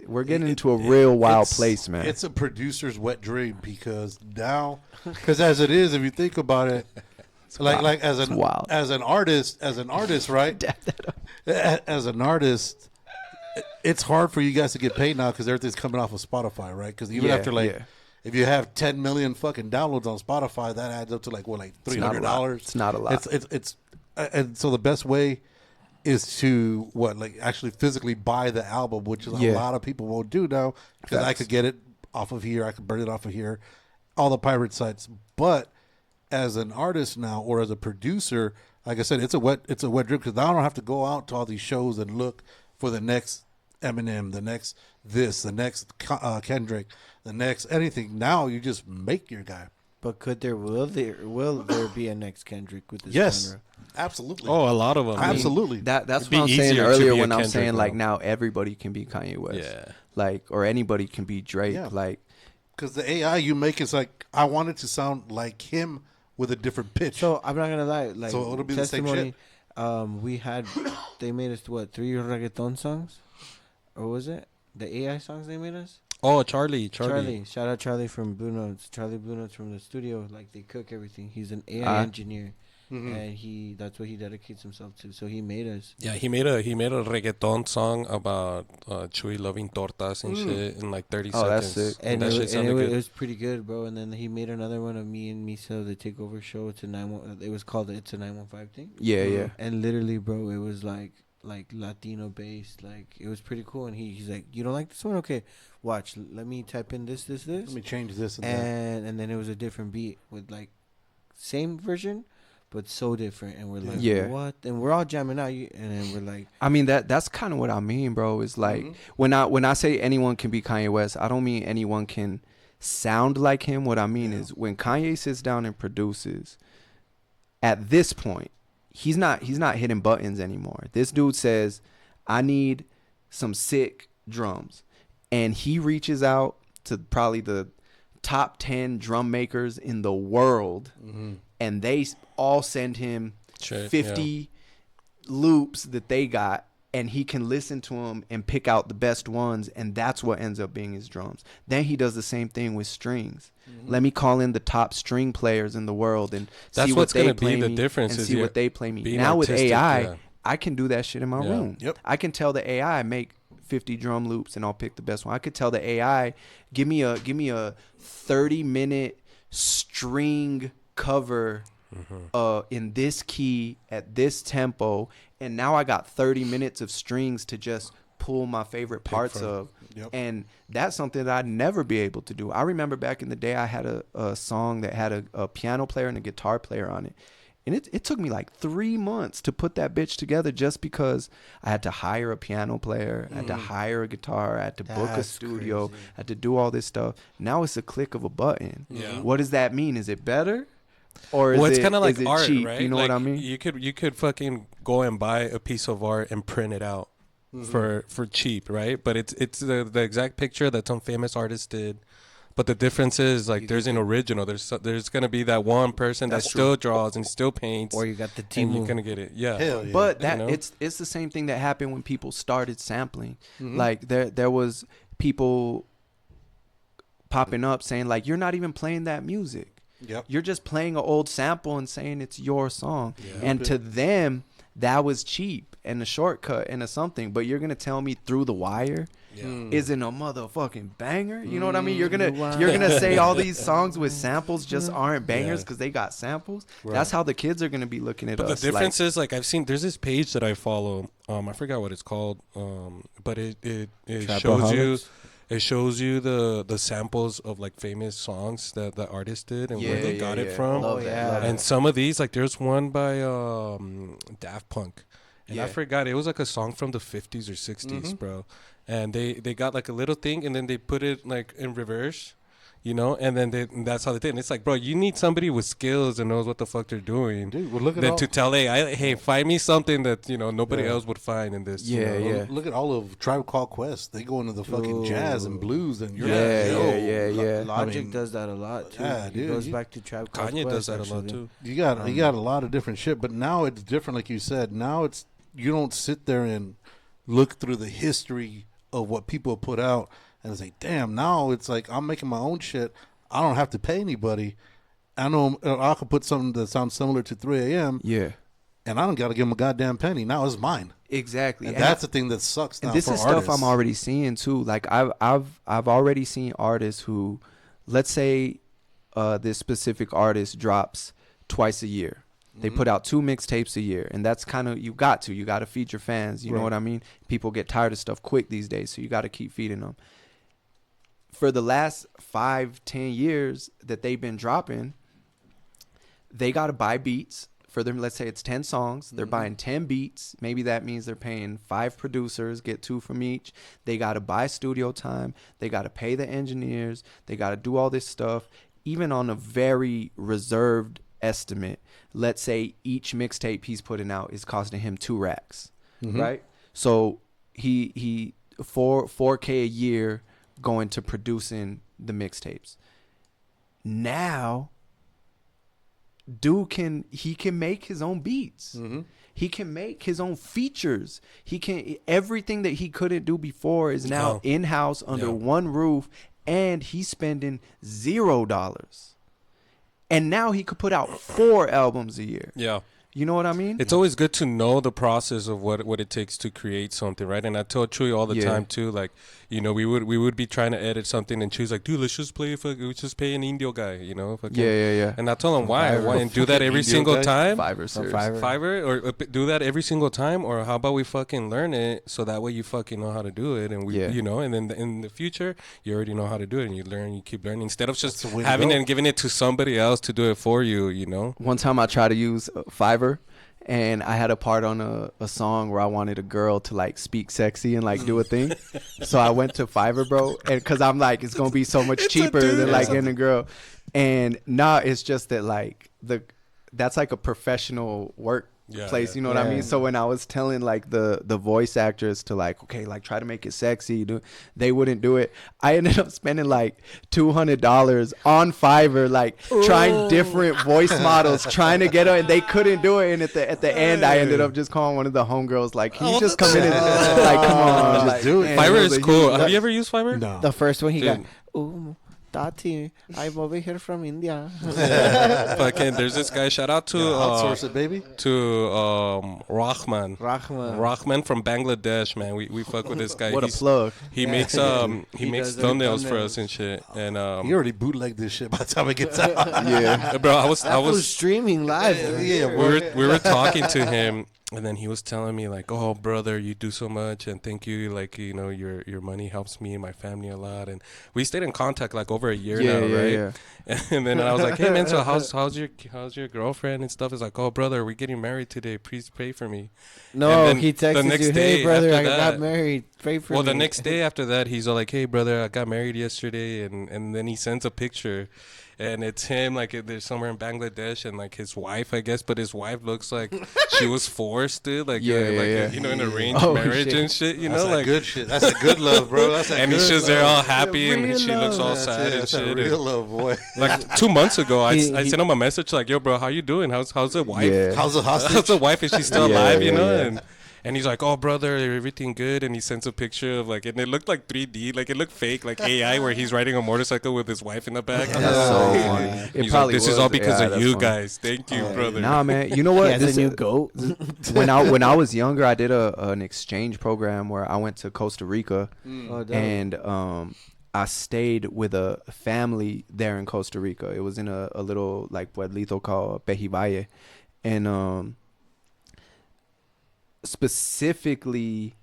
we're getting into a real wild place, man. It's a producer's wet dream because as it is, if you think about it, like as an artist, right? As an artist, it's hard for you guys to get paid now because everything's coming off of Spotify, right? Because even after if you have 10 million fucking downloads on Spotify, that adds up to like $300. It's not a lot. It's and so the best way is to actually physically buy the album, which is a lot of people won't do now because I could get it off of here, I could burn it off of here, all the pirate sites. But as an artist now or as a producer, like I said, it's a wet dream because now I don't have to go out to all these shows and look for the next Eminem, the next the next Kendrick, the next anything. Now you just make your guy. But will there be a next Kendrick with this genre? Absolutely. Oh, a lot of them. Absolutely. That's what I'm saying earlier when I'm saying like now everybody can be Kanye West. Yeah. Like, or anybody can be Drake. Yeah. Like, because the AI you make is like, I want it to sound like him with a different pitch. So I'm not gonna lie. Like, so it'll be Testimony, the same shit. They made us 3 reggaeton songs, or was it the AI songs they made us? Oh, Charlie. Shout out Charlie from Blue Notes. Charlie Blue Notes from the studio. Like, they cook everything. He's an AI engineer. And that's what he dedicates himself to. So he made us. Yeah, he made a reggaeton song about Chuy loving tortas and shit in like 30 seconds. That's sick. And it was pretty good, bro. And then he made another one of me and Misa, the Takeover show. It was called It's a 915 thing. Yeah. And literally, bro, it was like Latino based. Like, it was pretty cool. And he's like, you don't like this one? Okay, watch. Let me type in this. Let me change this and then it was a different beat with like same version, but so different. And we're like, what? And we're all jamming out. And then we're like, I mean, that's kind of what I mean, bro. Is like when I say anyone can be Kanye West, I don't mean anyone can sound like him. What I mean is when Kanye sits down and produces, at this point, he's not hitting buttons anymore. This dude says, I need some sick drums. And he reaches out to probably the top 10 drum makers in the world. And they all send him 50 loops that they got. And he can listen to them and pick out the best ones. And that's what ends up being his drums. Then he does the same thing with strings. Let me call in the top string players in the world and see what they play me and see what they play me. Now with AI, I can do that shit in my room. Yep. I can tell the AI, make 50 drum loops and I'll pick the best one. I could tell the AI, give me a 30-minute string cover in this key at this tempo, and now I got 30 minutes of strings to just pull my favorite parts of. And that's something that I'd never be able to do. I remember back in the day I had a song that had a piano player and a guitar player on it. And it took me like 3 months to put that bitch together just because I had to hire a piano player, I had to hire a guitar, I had to book a studio, I had to do all this stuff. Now it's a click of a button. Yeah. What does that mean? Is it better? Or is it's kind of like art, cheap? right? You know like, what I mean? You could fucking go and buy a piece of art and print it out for cheap, right? But it's the exact picture that some famous artist did. But the difference is like there's an original. There's gonna be that one person that still draws and still paints. Or you got the and team. you're gonna get it. Yeah. Hell yeah. But that You know? it's the same thing that happened when people started sampling. Like there was people popping up saying like, you're not even playing that music. Yep. You're just playing an old sample and saying it's your song. And to them, that was cheap and a shortcut and a something. But you're gonna tell me Through the Wire isn't a motherfucking banger? You know what I mean? You're gonna say all these songs with samples just aren't bangers because they got samples. Right. That's how the kids are gonna be looking at us. But the difference is like I've seen there's this page that I follow. I forgot what it's called. But it shows you. It shows you the samples of like famous songs that the artist did and where they got it from. Oh yeah. And some of these, like there's one by Daft Punk. And I forgot, it was like a song from the 50s or 60s, bro. And they got like a little thing and then they put it like in reverse. You know, and then that's how they did. And it's like, bro, you need somebody with skills and knows what the fuck they're doing. Dude, well, look at than to tell, hey, find me something that, you know, nobody else would find in this. Yeah, you know? yeah. Look at all of Tribe Called Quest. They go into the fucking jazz and blues, and you're yeah. Logic does that a lot too. Yeah, It dude, goes back to Tribe Called Kanye Quest, does that actually. a lot too. You got a lot of different shit, but now it's different. Like you said, now it's you don't sit there and look through the history of what people put out and say, damn. Now it's like I'm making my own shit. I don't have to pay anybody. I know I could put something that sounds similar to 3 a.m. Yeah. And I don't got to give them a goddamn penny. Now it's mine. Exactly. And that's the thing that sucks now and this for is artists. stuff I'm already seeing too. Like I've already seen artists who, let's say, this specific artist drops twice a year. They put out 2 mixtapes a year, and that's kind of you got to feed your fans. You know what I mean? People get tired of stuff quick these days, so you got to keep feeding them. For the last 5-10 years that they've been dropping, they got to buy beats for them. Let's say it's 10 songs. They're buying 10 beats. Maybe that means they're paying 5 producers, get 2 from each. They got to buy studio time. They got to pay the engineers. They got to do all this stuff. Even on a very reserved estimate, let's say each mixtape he's putting out is costing him 2 racks, right? So he 4K a year going to producing the mixtapes. Now, dude can make his own beats. He can make his own features. He can everything that he couldn't do before is now in-house under one roof, and he's spending $0. And now he could put out 4 albums a year. Yeah. You know what I mean? It's always good to know the process of what it takes to create something, right? And I tell Chewy all the time too, like, you know, we would be trying to edit something, and Chewy's like, dude, let's just let's pay an Indio guy, you know? Yeah. And I tell him why and do that every single time. Fiverr. Or do that every single time, or how about we fucking learn it so that way you fucking know how to do it, and we, you know, and then in the future you already know how to do it, and you keep learning instead of just having it and giving it to somebody else to do it for you, you know? One time I tried to use Fiverr, and I had a part on a song where I wanted a girl to like speak sexy and like do a thing. So I went to Fiverr, bro, and because I'm like, it's gonna be so much cheaper than like getting a girl. And now it's just that like that's like a professional work place, you know what I mean? So when I was telling like the voice actors to like, okay, like try to make it sexy, they wouldn't do it. I ended up spending like $200 on Fiverr, like trying different voice models, trying to get her, and they couldn't do it. And at the end, I ended up just calling one of the homegirls, like, can you just come in and like, come on, like, do it. Fiverr is cool. Have you ever used Fiverr? No. The first one he Dude. got, ooh, Tati, I'm over here from India. Fucking, there's this guy. Shout out to outsource it, baby. To Rahman from Bangladesh, man. We fuck with this guy. What a plug. He makes he makes thumbnails for us and shit. And You already bootlegged this shit by the time it gets out. Yeah. bro, I was was streaming live. we were talking to him. And then he was telling me like, oh, brother, you do so much, and thank you. Like, you know, your money helps me and my family a lot. And we stayed in contact like over a year now, right? Yeah. And then I was like, hey man, so how's your girlfriend and stuff? He's like, oh, brother, we're getting married today. Please pray for me. No, he texted you, hey brother, I got married. Pray for me. Well, the next day after that, he's all like, hey brother, I got married yesterday, and then he sends a picture. and it's him like they're somewhere in Bangladesh, and like his wife, I guess, but his wife looks like she was forced, dude, like you know, in arranged marriage and shit, you That's know, like good shit. That's a good love, bro. That's a and good he's just there love. all happy, and she looks all sad and That's shit. a real love, boy. Like 2 months ago, I sent him a message like, "Yo, bro, how you doing? How's the wife? Yeah. How's the hostage? How's the wife? Is she still alive? You know?" Yeah. And he's like, "Oh, brother, everything good?" And he sends a picture of like, and it looked like 3D, like it looked fake, like AI, where he's riding a motorcycle with his wife in the back. That's so funny. And he's like, "This is all because of you guys. Thank you, brother." Nah, man. You know what? He has a new goat. when I was younger, I did an exchange program where I went to Costa Rica, and I stayed with a family there in Costa Rica. It was in a little like pueblito called Pejivalle, and specifically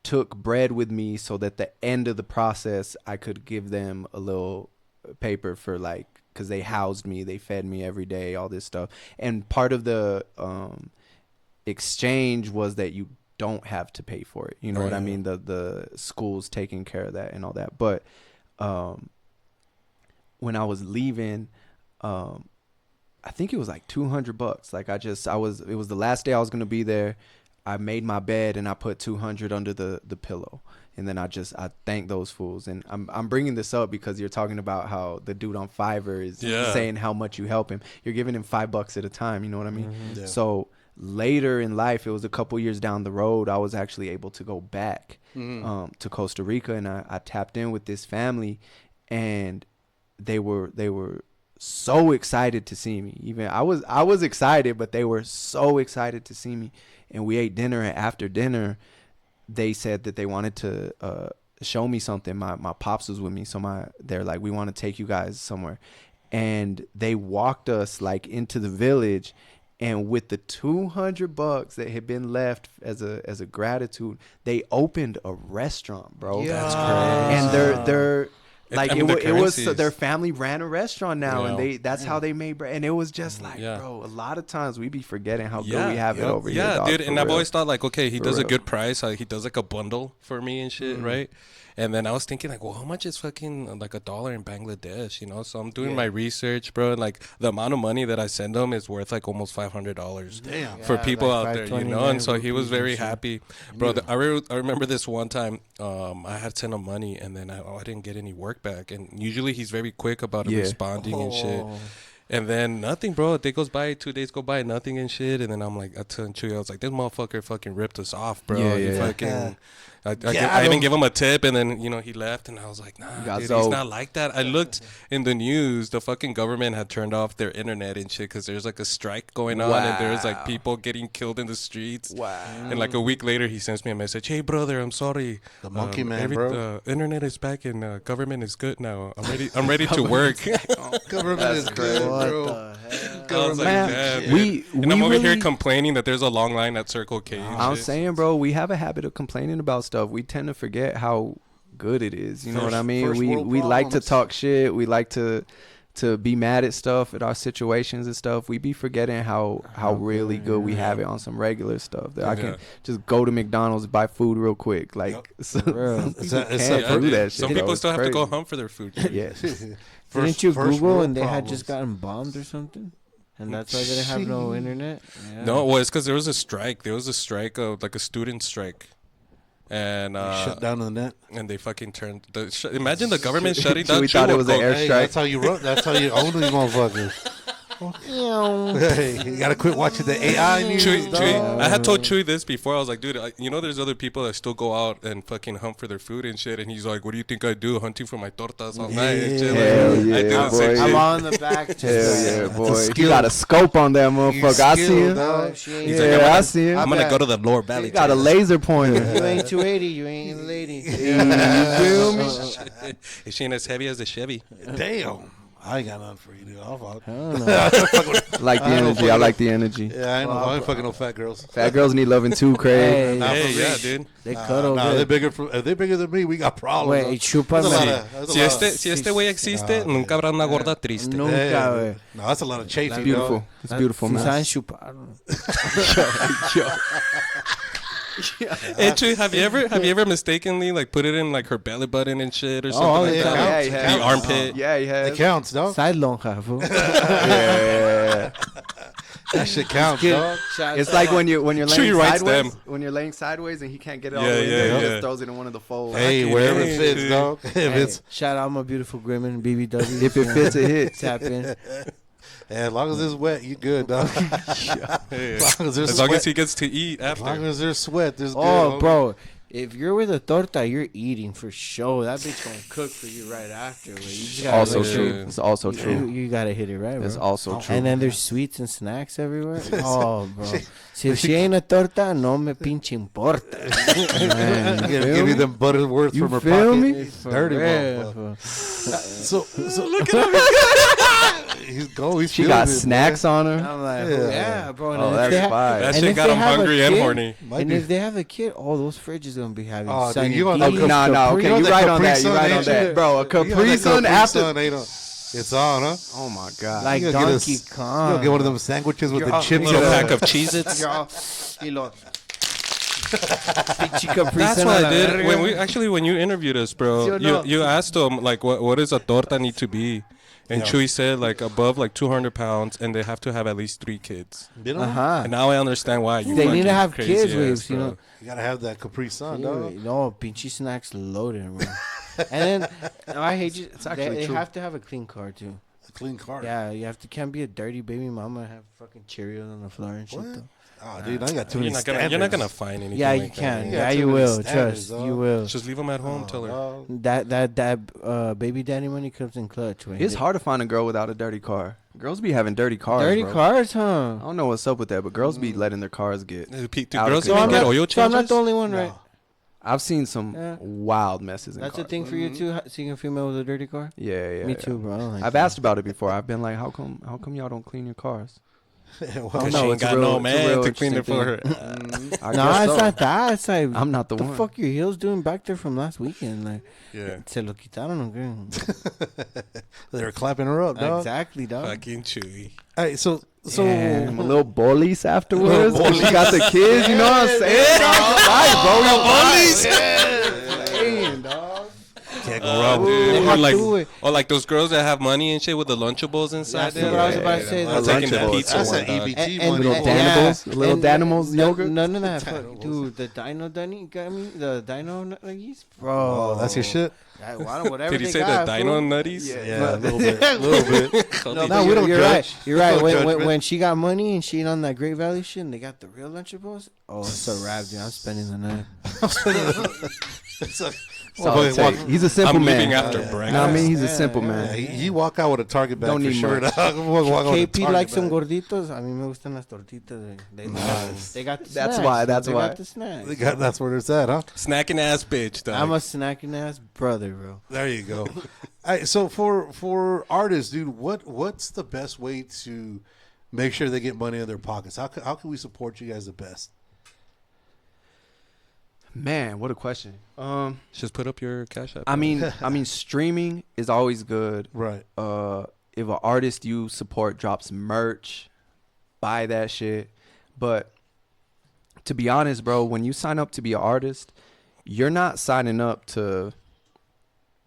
took bread with me so that the end of the process I could give them a little paper for like, because they housed me, they fed me every day, all this stuff. And part of the exchange was that you don't have to pay for it, you know what I mean, the school's taking care of that and all that. But when I was leaving, I think it was like $200. Like it was the last day I was gonna be there. I made my bed and I put 200 under the pillow, and then I thank those fools. And I'm bringing this up because you're talking about how the dude on Fiverr is saying how much you help him. You're giving him $5 at a time. You know what I mean? Mm-hmm. Yeah. So later in life, it was a couple years down the road, I was actually able to go back to Costa Rica, and I tapped in with this family, and they were so excited to see me. Even I was excited, but they were so excited to see me. And we ate dinner, and after dinner, they said that they wanted to show me something. My pops was with me, so they're like, we want to take you guys somewhere. And they walked us like into the village, and with the $200 that had been left as a gratitude, they opened a restaurant, bro. Yeah. That's crazy. And they're like, it was their family ran a restaurant now, and that's how they made bread. And it was just like, bro, a lot of times we be forgetting how good we have it over here. Yeah, dude. And I've always thought like, okay, he does a good price. He does like a bundle for me and shit, right? And then I was thinking like, well, how much is fucking like $1 in Bangladesh, you know? So I'm doing my research, bro. And like the amount of money that I send him is worth like almost $500 for people out there, you know? And so he was very happy, bro. I remember this one time, I had sent him money, and then I didn't get any work back. And usually he's very quick about responding and shit. And then nothing, bro. A day goes by, 2 days go by, nothing and shit. And then I'm like, I told Chewy, I was like, this motherfucker fucking ripped us off, bro. I didn't give him a tip, and then, you know, he left, and I was like, nah, dude, he's not like that. I looked in the news, the fucking government had turned off their internet and shit because there's like a strike going on, and there's like people getting killed in the streets. And like a week later, he sends me a message, hey, brother, I'm sorry. The monkey man, bro. Internet is back, and government is good now. I'm ready to work. Government is good, bro. And I'm over here complaining that there's a long line at Circle K. I'm saying, bro, we have a habit of complaining about stuff. We tend to forget how good it is. You know what I mean? We like to talk shit. We like to be mad at stuff, at our situations and stuff. We be forgetting how really good we have it on some regular stuff. That I can just go to McDonald's, buy food real quick. Like, some people still have to go hunt for their food. Yes. Didn't you Google and they had just gotten bombed or something? And that's why they didn't have no internet? Yeah. No, well, it's because there was a strike. There was a strike, like a student strike. And shut down the net. And they fucking turned. Imagine the government shutting down. We thought it was an airstrike. That's how you wrote. That's how you own these motherfuckers. Hey, you gotta quit watching the AI news. I had told Chewy this before. I was like, dude, you know, there's other people that still go out and fucking hunt for their food and shit. And he's like, what do you think I do? Hunting for my tortas all night and shit. Hell yeah, boy. I'm on the back. Hell yeah, boy. You got a scope on that motherfucker. I see him. Yeah, I see him. I'm gonna go to the lower valley. You got a laser pointer. You ain't 280. You ain't a lady. You feel me? Is she ain't as heavy as a Chevy? Damn. I ain't got nothing for you, dude. I like the energy. I like the energy. Yeah, I ain't fucking no fat girls. Fat girls need loving too, Craig. Hey, yeah, dude. They cuddle. They're bigger. If they're bigger than me, we got problems. Wait, chúpame. Si este güey existe, nunca habrá una gorda triste. Nunca, güey. No, that's a lot of chafing. It's beautiful. It's beautiful, man. Hey, Chewy, have you ever mistakenly like put it in like her belly button and shit or something like that? Yeah, he has. The armpit. Yeah, he has. It counts, dog. Side lonja, fool. Yeah. That shit counts, dog. It's like when you're Chewy laying writes sideways. them. When you're laying sideways and he can't get it all Yeah, the way in yeah, there, he yeah. just throws it in one of the folds. Hey, wherever it fits, dude. dog. If it's Shout out my beautiful Grimmin BBW. If it fits, it hits. Tap in. as long as it's wet, you good, dog. Hey, As long as there's as long sweat, as he gets to eat as long after. as there's sweat, there's Oh, good. bro. If you're with a torta, you're eating for sure. That bitch gonna cook for you right after. Bro. You just gotta Also make sure true. It's also You, true. you gotta hit it right, bro. It's also true. And then there's sweets and snacks everywhere. Oh, bro. Si she ain't a torta, no me pinche importa. Man, Give me them Butterworth You from her feel pocket. me? Dirty For real, motherfucker. fool. So look at him. He's She feeling got it, snacks on her. I'm like, Yeah. yeah, bro. And Oh, if that's they ha- fire. That and shit if got they him have a hungry and kid- horny. Might And be. if they have a kid, all those fridges gonna be having. Oh, dude, Sunny you on D, that Nah, Capri- okay, you on you that right on Capri that. You Sun, right on ain't you? that, bro. A You on Capri that Sun Capri after. Sun, ain't on. It's on, huh? Oh my god. like You gonna get Donkey You Kong. gonna get one of them sandwiches with the You're chips. Little in it? pack of Cheez-Its. That's what I did when you interviewed us, bro. You asked him like what does a torta need to be, and Chewy said like above like 200 pounds, and they have to have at least 3 kids. You know? Uh-huh. And now I understand why. You They need to fucking have crazy kids ass, with, you bro. know. You gotta have that Capri Sun, dog. No, pinchy snacks loaded, bro. And then I hate you. It's actually they true. have to have a clean car too. A clean car. Yeah, you have to. Can't be a dirty baby mama and have fucking Cheerios on the floor and shit. What? Though. Oh, dude, I got too You're many not gonna standards. find anything. Yeah, like you that, can. man. Yeah, Yeah, too you many will. standards, Trust. You dog. will. Just leave them at home. Tell her. Dog. That baby daddy money comes in clutch. Wait. It's hard to find a girl without a dirty car. Girls be having dirty cars. Dirty bro. cars, I huh? don't know what's up with that, but girls be letting their cars get. Do Out of girls control. even get oil So I'm not changes? the only one, right? No. I've seen some Yeah. wild messes in That's cars. a thing for you too. Seeing a female with a dirty car. Yeah, yeah. Me yeah. too, bro. I don't like I've that. asked about it before. I've been like, how come y'all don't clean your cars? Well, Because no, she ain't it's a got real- no it's a man real to clean it for her. I No, guess it's so. not that. It's like I'm not the the one. fuck your heels doing back there from last weekend. Like, Yeah. se lo quitaron, okay? they were clapping her up, dog. Exactly, dog. Fucking Chewy. Hey, so Damn, a little bullies afterwards. Little She got the kids, you know what I'm saying? Right, bro. Bullies. can't go wrong with Dude, They or have like, to, or like those girls that have money and shit with the Lunchables inside. That's what I was about to say. I'm That's taking that Lunchables. pizza That's one, an dog. EBT And- one. Little and- Danimals, yeah. little And Danimals yogurt. None of that. Dude, the Dino Dunny got me. The Dino Nuggies, bro. Oh, that's your shit? Whatever Did he they say got, the Dino fool. Nutties? Yeah, a little bit. A little bit. No, No, but we don't you're judge. right. You're right. No When, judgment. when she got money and she on that Great Value shit and they got the real Lunchables, oh, it's a wrap, dude. I'm spending the night. It's a- That's all it walk- takes. He's a simple I'm man. leaving after You know breakfast. what I mean? He's a Yeah, simple yeah. Yeah, man. he walk out with a Target bag Don't for need sure. much. dog. Walk out with a KP Target likes some bag. gorditos. A mí me gustan las tortitas. They got the That's snacks. why, that's they why. got the snacks. That's where it's at, huh? Snacking ass bitch, dog. I'm a snacking ass brother, bro. There you go. Hey, so for artists, dude, what's the best way to make sure they get money in their pockets? How can we support you guys the best? Man, what a question. Just put up your cash app. I mean, streaming is always good. Right. If an artist you support drops merch, buy that shit. But to be honest, bro, when you sign up to be an artist, you're not signing up to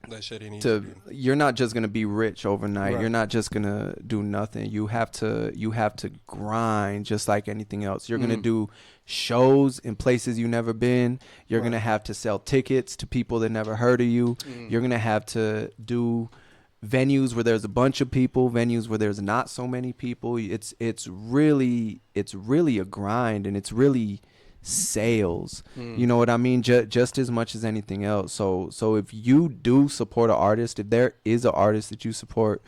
that shit ain't to easy. you're not just gonna be rich overnight. Right. You're not just gonna do nothing. You have to grind just like anything else. You're gonna do shows in places you never been. You're gonna have to sell tickets to people that never heard of you. You're gonna have to do venues where there's a bunch of people, venues where there's not so many people. It's really a grind, and it's really sales. You know what I mean? Just as much as anything else. So if you do support an artist, if there is an artist that you support,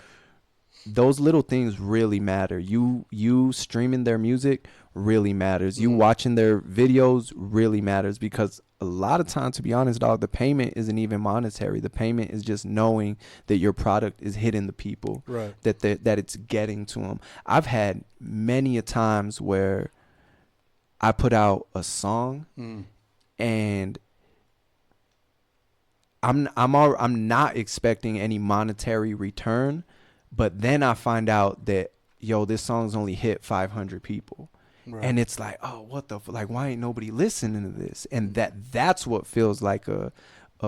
those little things really matter. You streaming their music really matters. You watching their videos really matters, because a lot of times, to be honest, dog, the payment isn't even monetary. The payment is just knowing that your product is hitting the people, Right. that it's getting to them. I've had many a times where I put out a song and I'm not expecting any monetary return, but then I find out that this song's only hit 500 people, And it's like, oh, what the like, why ain't nobody listening to this? And that's what feels like a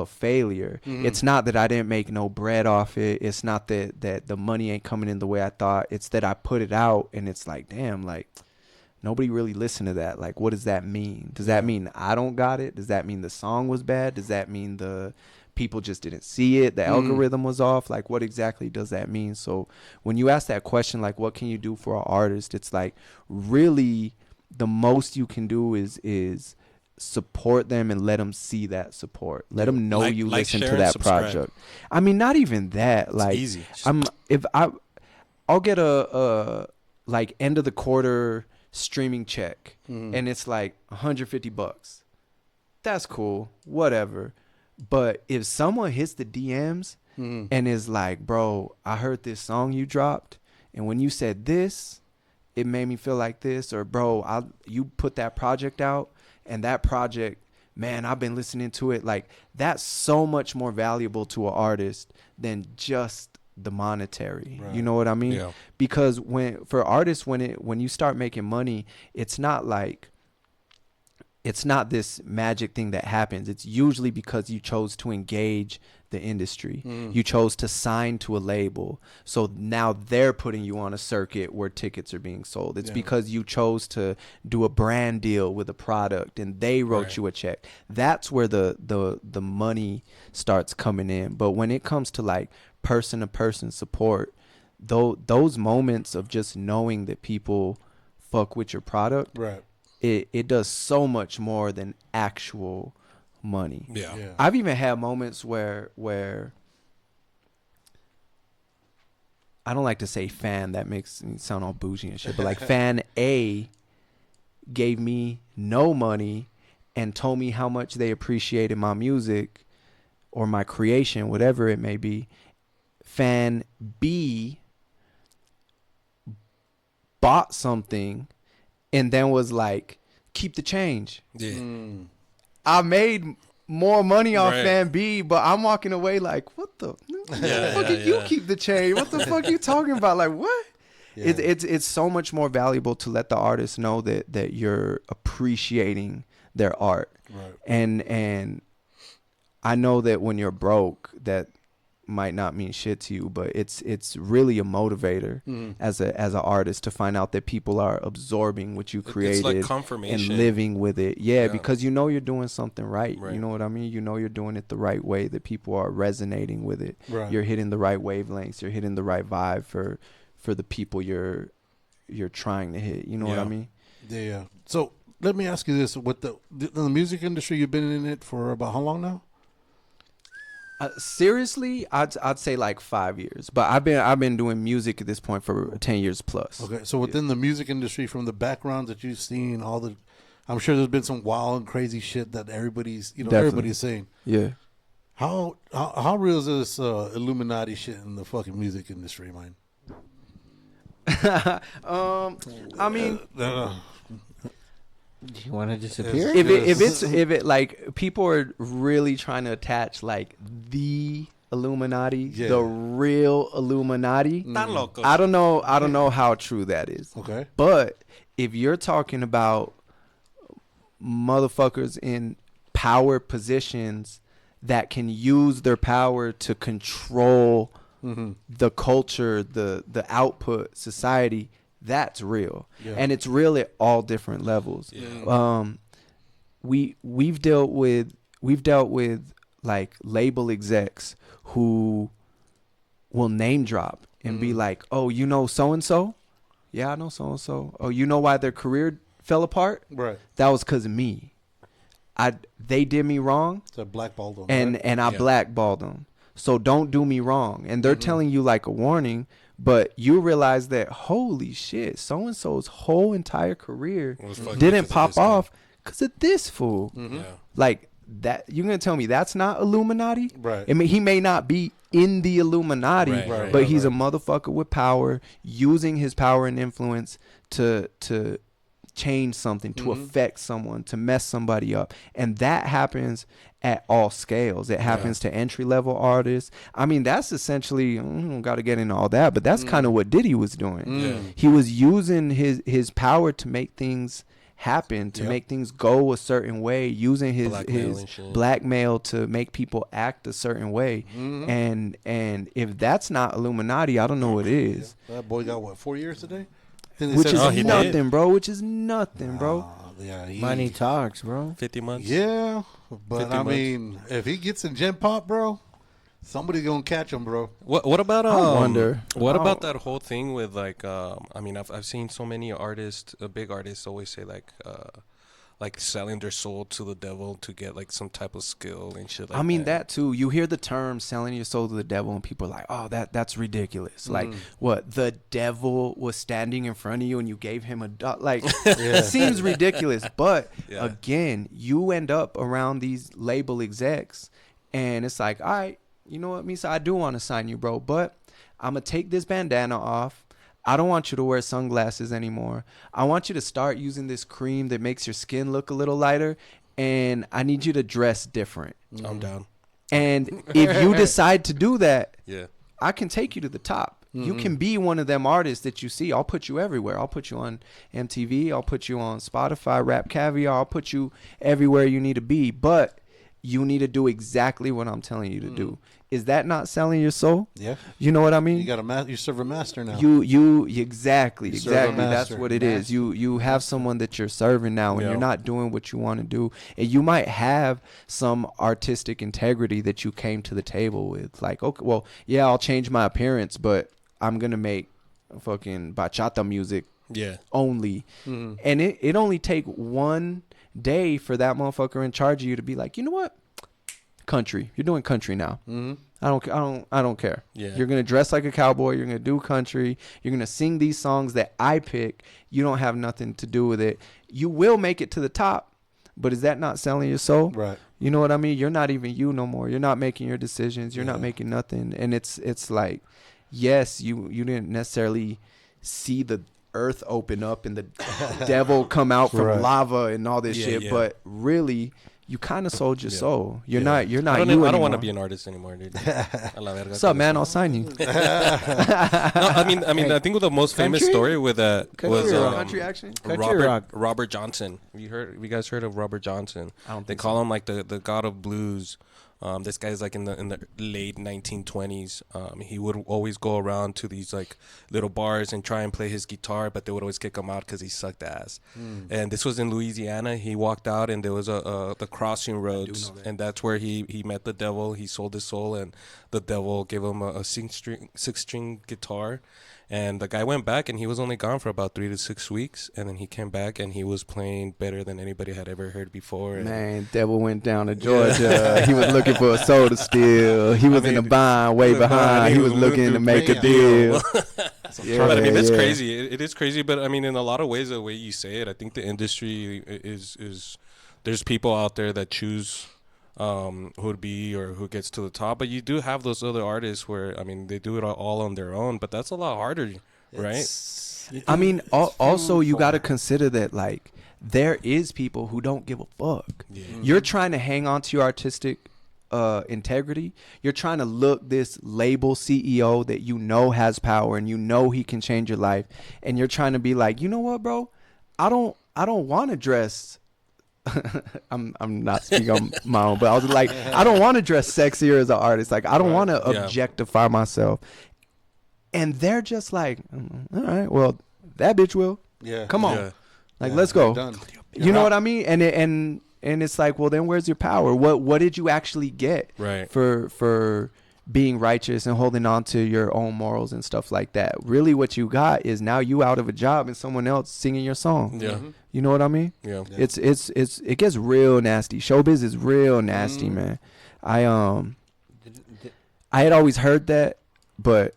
failure. It's not that I didn't make no bread off it. It's not that the money ain't coming in the way I thought. It's that I put it out and it's like, damn, like nobody really listened to that. Like, what does that mean? Does that mean I don't got it? Does that mean the song was bad? Does that mean the people just didn't see it? The algorithm was off? Like, what exactly does that mean? So when you ask that question, like, what can you do for an artist? It's like, really, the most you can do is support them and let them see that support. Let them know you listen to that project. I mean, not even that. Like, it's easy. I'll get a like end of the quarter streaming check, and it's like $150. That's cool, whatever. But if someone hits the DMs and is like, bro, I heard this song you dropped, and when you said this, it made me feel like this, or bro, you put that project out, and that project, man, I've been listening to it. Like, that's so much more valuable to an artist than just the monetary. Right. You know what I mean? Yeah. Because for artists, when you start making money, it's not this magic thing that happens. It's usually because you chose to engage the industry. You chose to sign to a label. So now they're putting you on a circuit where tickets are being sold. It's because you chose to do a brand deal with a product and they wrote you a check. That's where the money starts coming in. But when it comes to like person to person support, those moments of just knowing that people fuck with your product, it does so much more than actual money. Yeah. I've even had moments where I don't like to say fan, that makes me sound all bougie and shit, but like fan A gave me no money and told me how much they appreciated my music or my creation, whatever it may be. Fan B bought something and then was like, keep the change. I made more money off fan B, but I'm walking away like, what the fuck? You keep the change. What the fuck you talking about? Like, what? It's so much more valuable to let the artist know that you're appreciating their art. And I know that when you're broke, that might not mean shit to you, but it's really a motivator as an artist to find out that people are absorbing what you created, it's like confirmation, and living with it. Because you know you're doing something right. You know what I mean? You know you're doing it the right way, that people are resonating with it. You're hitting the right wavelengths, you're hitting the right vibe for the people you're trying to hit. You know what I mean? So let me ask you this: with the music industry, you've been in it for about how long now? Seriously, I'd say like 5 years, but I've been doing music at this point for 10 years plus. Okay, so within the music industry, from the backgrounds that you've seen, I'm sure there's been some wild and crazy shit that everybody's saying. Yeah. How real is this Illuminati shit in the fucking music industry, man? I mean. Do you want to disappear? If it like people are really trying to attach like the Illuminati, the real Illuminati, I don't know how true that is. Okay. But if you're talking about motherfuckers in power positions that can use their power to control the culture, the output, society, that's real. And it's real at all different levels. We've dealt with like label execs who will name drop and be like, oh, you know so and so? Yeah, I know so and so. Oh, you know why their career fell apart? Right. That was because of me. They did me wrong. So blackballed them. And I blackballed them. So don't do me wrong. And they're telling you like a warning. But you realize that, holy shit, so-and-so's whole entire career didn't pop off because of this fool. Like, that, you're going to tell me that's not Illuminati? Right. I mean, he may not be in the Illuminati, but he's a motherfucker with power, using his power and influence to change something, to affect someone, to mess somebody up. And that happens at all scales. It happens to entry-level artists. I mean, that's essentially, got to get into all that, but that's kind of what Diddy was doing. He was using his power to make things happen, to make things go a certain way, using his blackmail to make people act a certain way. And if that's not Illuminati, I don't know what is. That boy got what, 4 years today? Which is nothing, bro. Which is nothing, bro. Yeah, money talks, bro. 50 months. Yeah, but I mean, if he gets in Gen Pop, bro, somebody gonna catch him, bro. What about I wonder. What about that whole thing with like I mean, I've seen so many artists, big artists, always say like selling their soul to the devil to get like some type of skill and shit like that. I mean, that too. You hear the term selling your soul to the devil and people are like, oh, that's ridiculous. Like, what, the devil was standing in front of you and you gave him a like, it seems ridiculous. But again, you end up around these label execs and it's like, all right, you know what, Misa, I do want to sign you, bro, but I'm going to take this bandana off. I don't want you to wear sunglasses anymore. I want you to start using this cream that makes your skin look a little lighter, and I need you to dress different. I'm down. And if you decide to do that, Yeah. I can take you to the top. You can be one of them artists that you see. I'll put you everywhere. I'll put you on MTV. I'll put you on Spotify, Rap Caviar. I'll put you everywhere you need to be. But you need to do exactly what I'm telling you to do. Is that not selling your soul? Yeah. You know what I mean? You got you serve a master now. You exactly. You serve a That's master. what it is. You have someone that you're serving now, and you're not doing what you want to do. And you might have some artistic integrity that you came to the table with. Like, okay, well, yeah, I'll change my appearance, but I'm gonna make fucking bachata music only. And it only take one day for that motherfucker in charge of you to be like, you know what? Country. You're doing country now. I don't care. Yeah. You're gonna dress like a cowboy. You're gonna do country. You're gonna sing these songs that I pick. You don't have nothing to do with it. You will make it to the top, but is that not selling your soul? Right. You know what I mean? You're not even you no more. You're not making your decisions. You're not making nothing. And it's like, yes, you didn't necessarily see the earth open up and the devil come out from lava and all this shit, but really, you kind of sold your soul. You're not you I anymore. don't want to be an artist anymore, dude. What's up, man? I'll sign you. No, I mean, I think the most famous story with that was country action. Robert Johnson. Have you guys heard of Robert Johnson? I don't think They call him like the god of blues. This guy's like in the late 1920s. He would always go around to these like little bars and try and play his guitar, but they would always kick him out because he sucked ass. And this was in Louisiana. He walked out and there was the crossing roads, and that's where he met the devil. He sold his soul, and the devil gave him a six-string guitar. And the guy went back, and he was only gone for about 3 to 6 weeks. And then he came back, and he was playing better than anybody had ever heard before. Man, devil went down to Georgia. He was looking for a soul to steal. He was in the bind, way behind. He was looking to make a deal. But I mean, that's crazy. It is crazy. But I mean, in a lot of ways, the way you say it, I think the industry is there's people out there that choose who would be or who gets to the top, but you do have those other artists where, I mean, they do it all on their own, but that's a lot harder, right? I mean, also you got to consider that, like, there is people who don't give a fuck. You're trying to hang on to your artistic integrity. You're trying to look this label CEO that you know has power and you know he can change your life, and you're trying to be like, you know what, bro, I don't want to dress I'm not speaking on my own, but I was like, I don't want to dress sexier as an artist. Like, I don't want to objectify myself. And they're just like, all right, well, that bitch will. Yeah. Come on. Like, let's go. Done. You know what I mean? And it's like, well, then where's your power? What did you actually get for being righteous and holding on to your own morals and stuff like that? Really what you got is now you out of a job and someone else singing your song. Yeah. You know what I mean? Yeah. It gets real nasty. Showbiz is real nasty, man. I had always heard that, but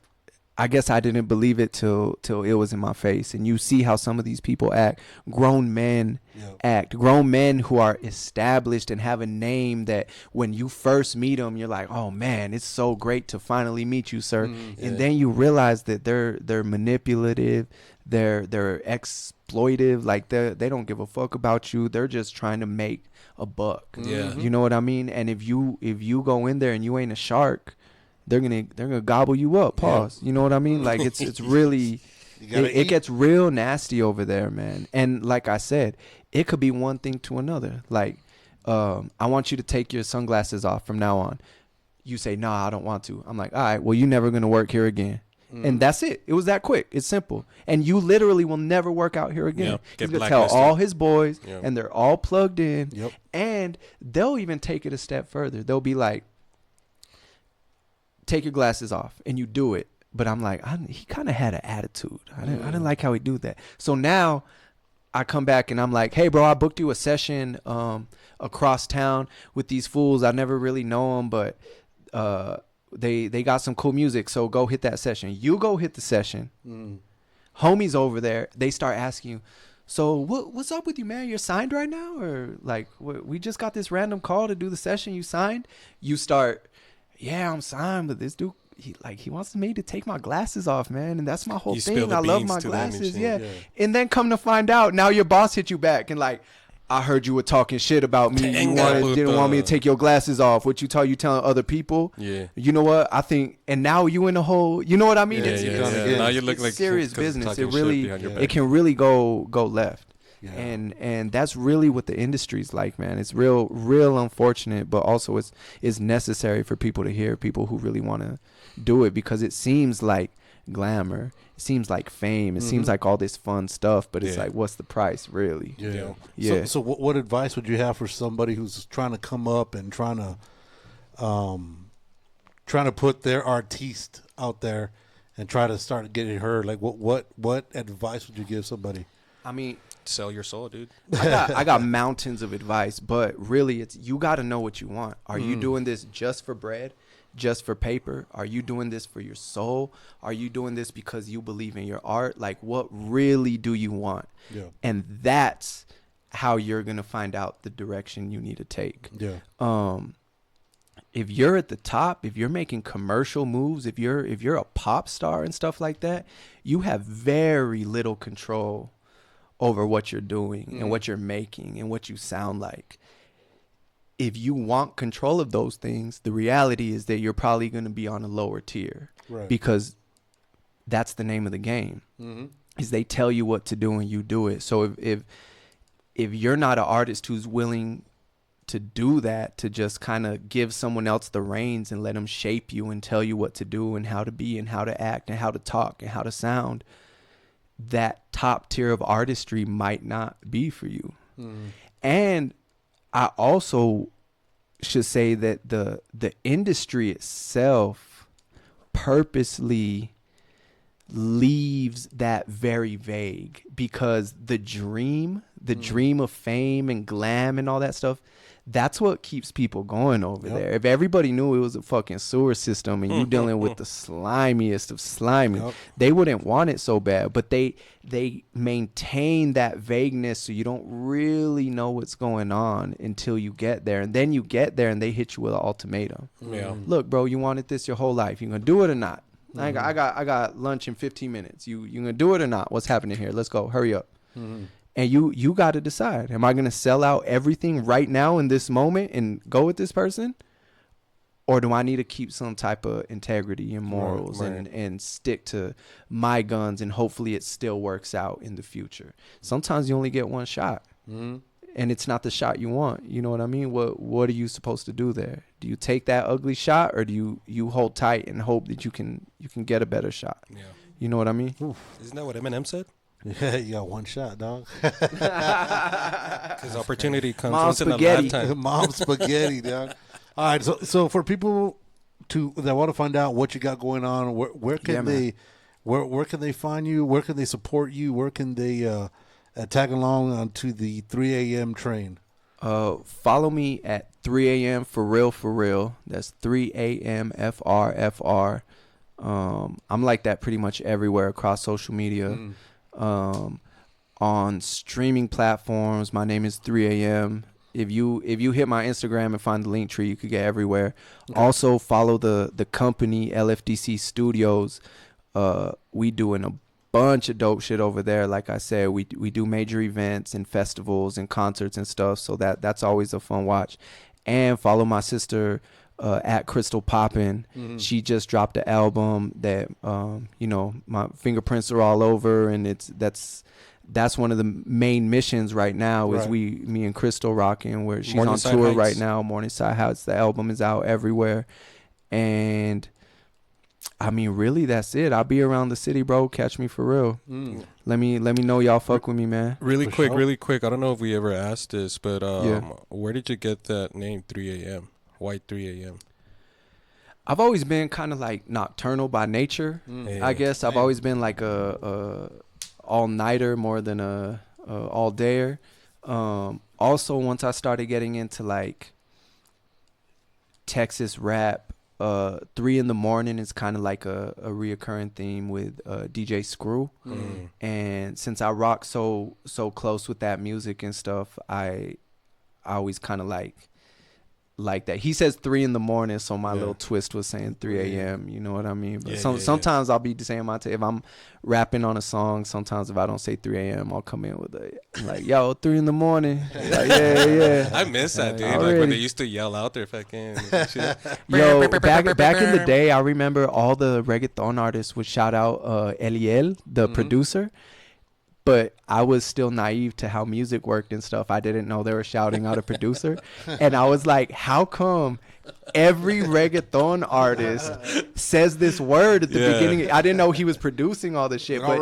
I guess I didn't believe it till it was in my face. And you see how some of these people act. Grown men act. Grown men who are established and have a name that when you first meet them, you're like, oh man, it's so great to finally meet you, sir. And then you realize that they're manipulative, they're exploitive, like they don't give a fuck about you. They're just trying to make a buck. Yeah. You know what I mean? And if you go in there and you ain't a shark, they're gonna gobble you up. Pause. You know what I mean? Like it's really it gets real nasty over there, man. And like I said, it could be one thing to another. Like I want you to take your sunglasses off from now on. You say, nah, I don't want to. I'm like, all right, well, you're never gonna work here again. And that's it. It was that quick. It's simple. And you literally will never work out here again. He's going to tell all his boys, and they're all plugged in. And they'll even take it a step further. They'll be like, take your glasses off. And you do it. But I'm like, he kind of had an attitude. I didn't like how he do that. So now I come back and I'm like, hey, bro, I booked you a session across town with these fools. I never really know them, but they got some cool music, so go hit that session. You go hit the session. Homies over there, they start asking you, so what's up with you, man? You're signed right now? Or like, we just got this random call to do the session. You signed? You start, yeah, I'm signed, but this dude, he wants me to take my glasses off, man. And that's my whole thing. I love my glasses. And then come to find out, now your boss hit you back and like, I heard you were talking shit about me. You didn't want me to take your glasses off. What you telling other people? Yeah. You know what? I think, and now you in the whole. You know what I mean? Now you look like serious business. It can really go left. Yeah. And that's really what the industry's like, man. It's real unfortunate, but also it's necessary for people to hear, people who really want to do it, because it seems like glamour. It seems like fame. It seems like all this fun stuff, but it's like, what's the price, really? Yeah. So what advice would you have for somebody who's trying to come up and trying to put their artiste out there and try to start getting heard? Like, what advice would you give somebody? I mean, sell your soul, dude. I got mountains of advice, but really, it's you got to know what you want. Are you doing this just for bread? Just for paper? Are you doing this for your soul? Are you doing this because you believe in your art? Like, what really do you want? And that's how you're gonna find out the direction you need to take. If you're at the top, if you're making commercial moves, if you're a pop star and stuff like that, you have very little control over what you're doing and what you're making and what you sound like. If you want control of those things, the reality is that you're probably going to be on a lower tier, because that's the name of the game. Is they tell you what to do and you do it. So if you're not an artist who's willing to do that, to just kind of give someone else the reins and let them shape you and tell you what to do and how to be and how to act and how to talk and how to sound, that top tier of artistry might not be for you. And I also should say that the industry itself purposely leaves that very vague, because the dream of fame and glam and all that stuff, that's what keeps people going over there. If everybody knew it was a fucking sewer system and you dealing with the slimiest of slimy, they wouldn't want it so bad. But they maintain that vagueness, so you don't really know what's going on until you get there. And then you get there and they hit you with an ultimatum. Look, bro, you wanted this your whole life. You gonna do it or not? I got lunch in 15 minutes. You gonna do it or not? What's happening here? Let's go. Hurry up. And you got to decide, am I going to sell out everything right now in this moment and go with this person? Or do I need to keep some type of integrity and morals and stick to my guns, and hopefully it still works out in the future? Sometimes you only get one shot, and it's not the shot you want. You know what I mean? What are you supposed to do there? Do you take that ugly shot, or do you hold tight and hope that you can get a better shot? You know what I mean? Isn't that what Eminem said? Yeah, you got one shot, dog. Because opportunity comes once spaghetti. in a lifetime. Mom spaghetti, dog. All right, so for people that want to find out what you got going on, where can they find you? Where can they support you? Where can they tag along onto the 3 a.m. train? Follow me at 3 a.m. for real. That's 3 a.m. FR. I'm like that pretty much everywhere across social media. On streaming platforms, my name is 3am. If you hit my Instagram and find the link tree, you could get everywhere. Okay. Also follow the company LFDC Studios. We doing a bunch of dope shit over there. Like I said, we do major events and festivals and concerts and stuff. So that's always a fun watch. And follow my sister at Krystall Poppins. She just dropped an album that my fingerprints are all over, and that's one of the main missions right now is me and Krystall rocking, where she's on tour Heights. Right now. Morningside Heights. The album is out everywhere. And I mean, really, that's it. I'll be around the city, bro. Catch me for real. Let me know y'all fuck with me, man. Really quick. I don't know if we ever asked this, but where did you get that name 3am? Why 3am? I've always been kind of like nocturnal by nature. I guess I've always been like a all-nighter more than a all-dayer. Also, once I started getting into like Texas rap, 3 a.m. is kind of like a reoccurring theme with DJ Screw. And since I rock so close with that music and stuff, I always kind of like that. He says 3 a.m, so my little twist was saying 3 a.m. You know what I mean? But sometimes I'll be saying if I'm rapping on a song, sometimes if I don't say 3 a.m, I'll come in with like, yo, 3 a.m. Like, yeah. I miss that, dude. Like when they used to yell out their fucking shit. Yo, back in the day, I remember all the reggaeton artists would shout out Eliel, the producer. But I was still naive to how music worked and stuff. I didn't know they were shouting out a producer. And I was like, how come every reggaeton artist says this word at the beginning? I didn't know he was producing all this shit. But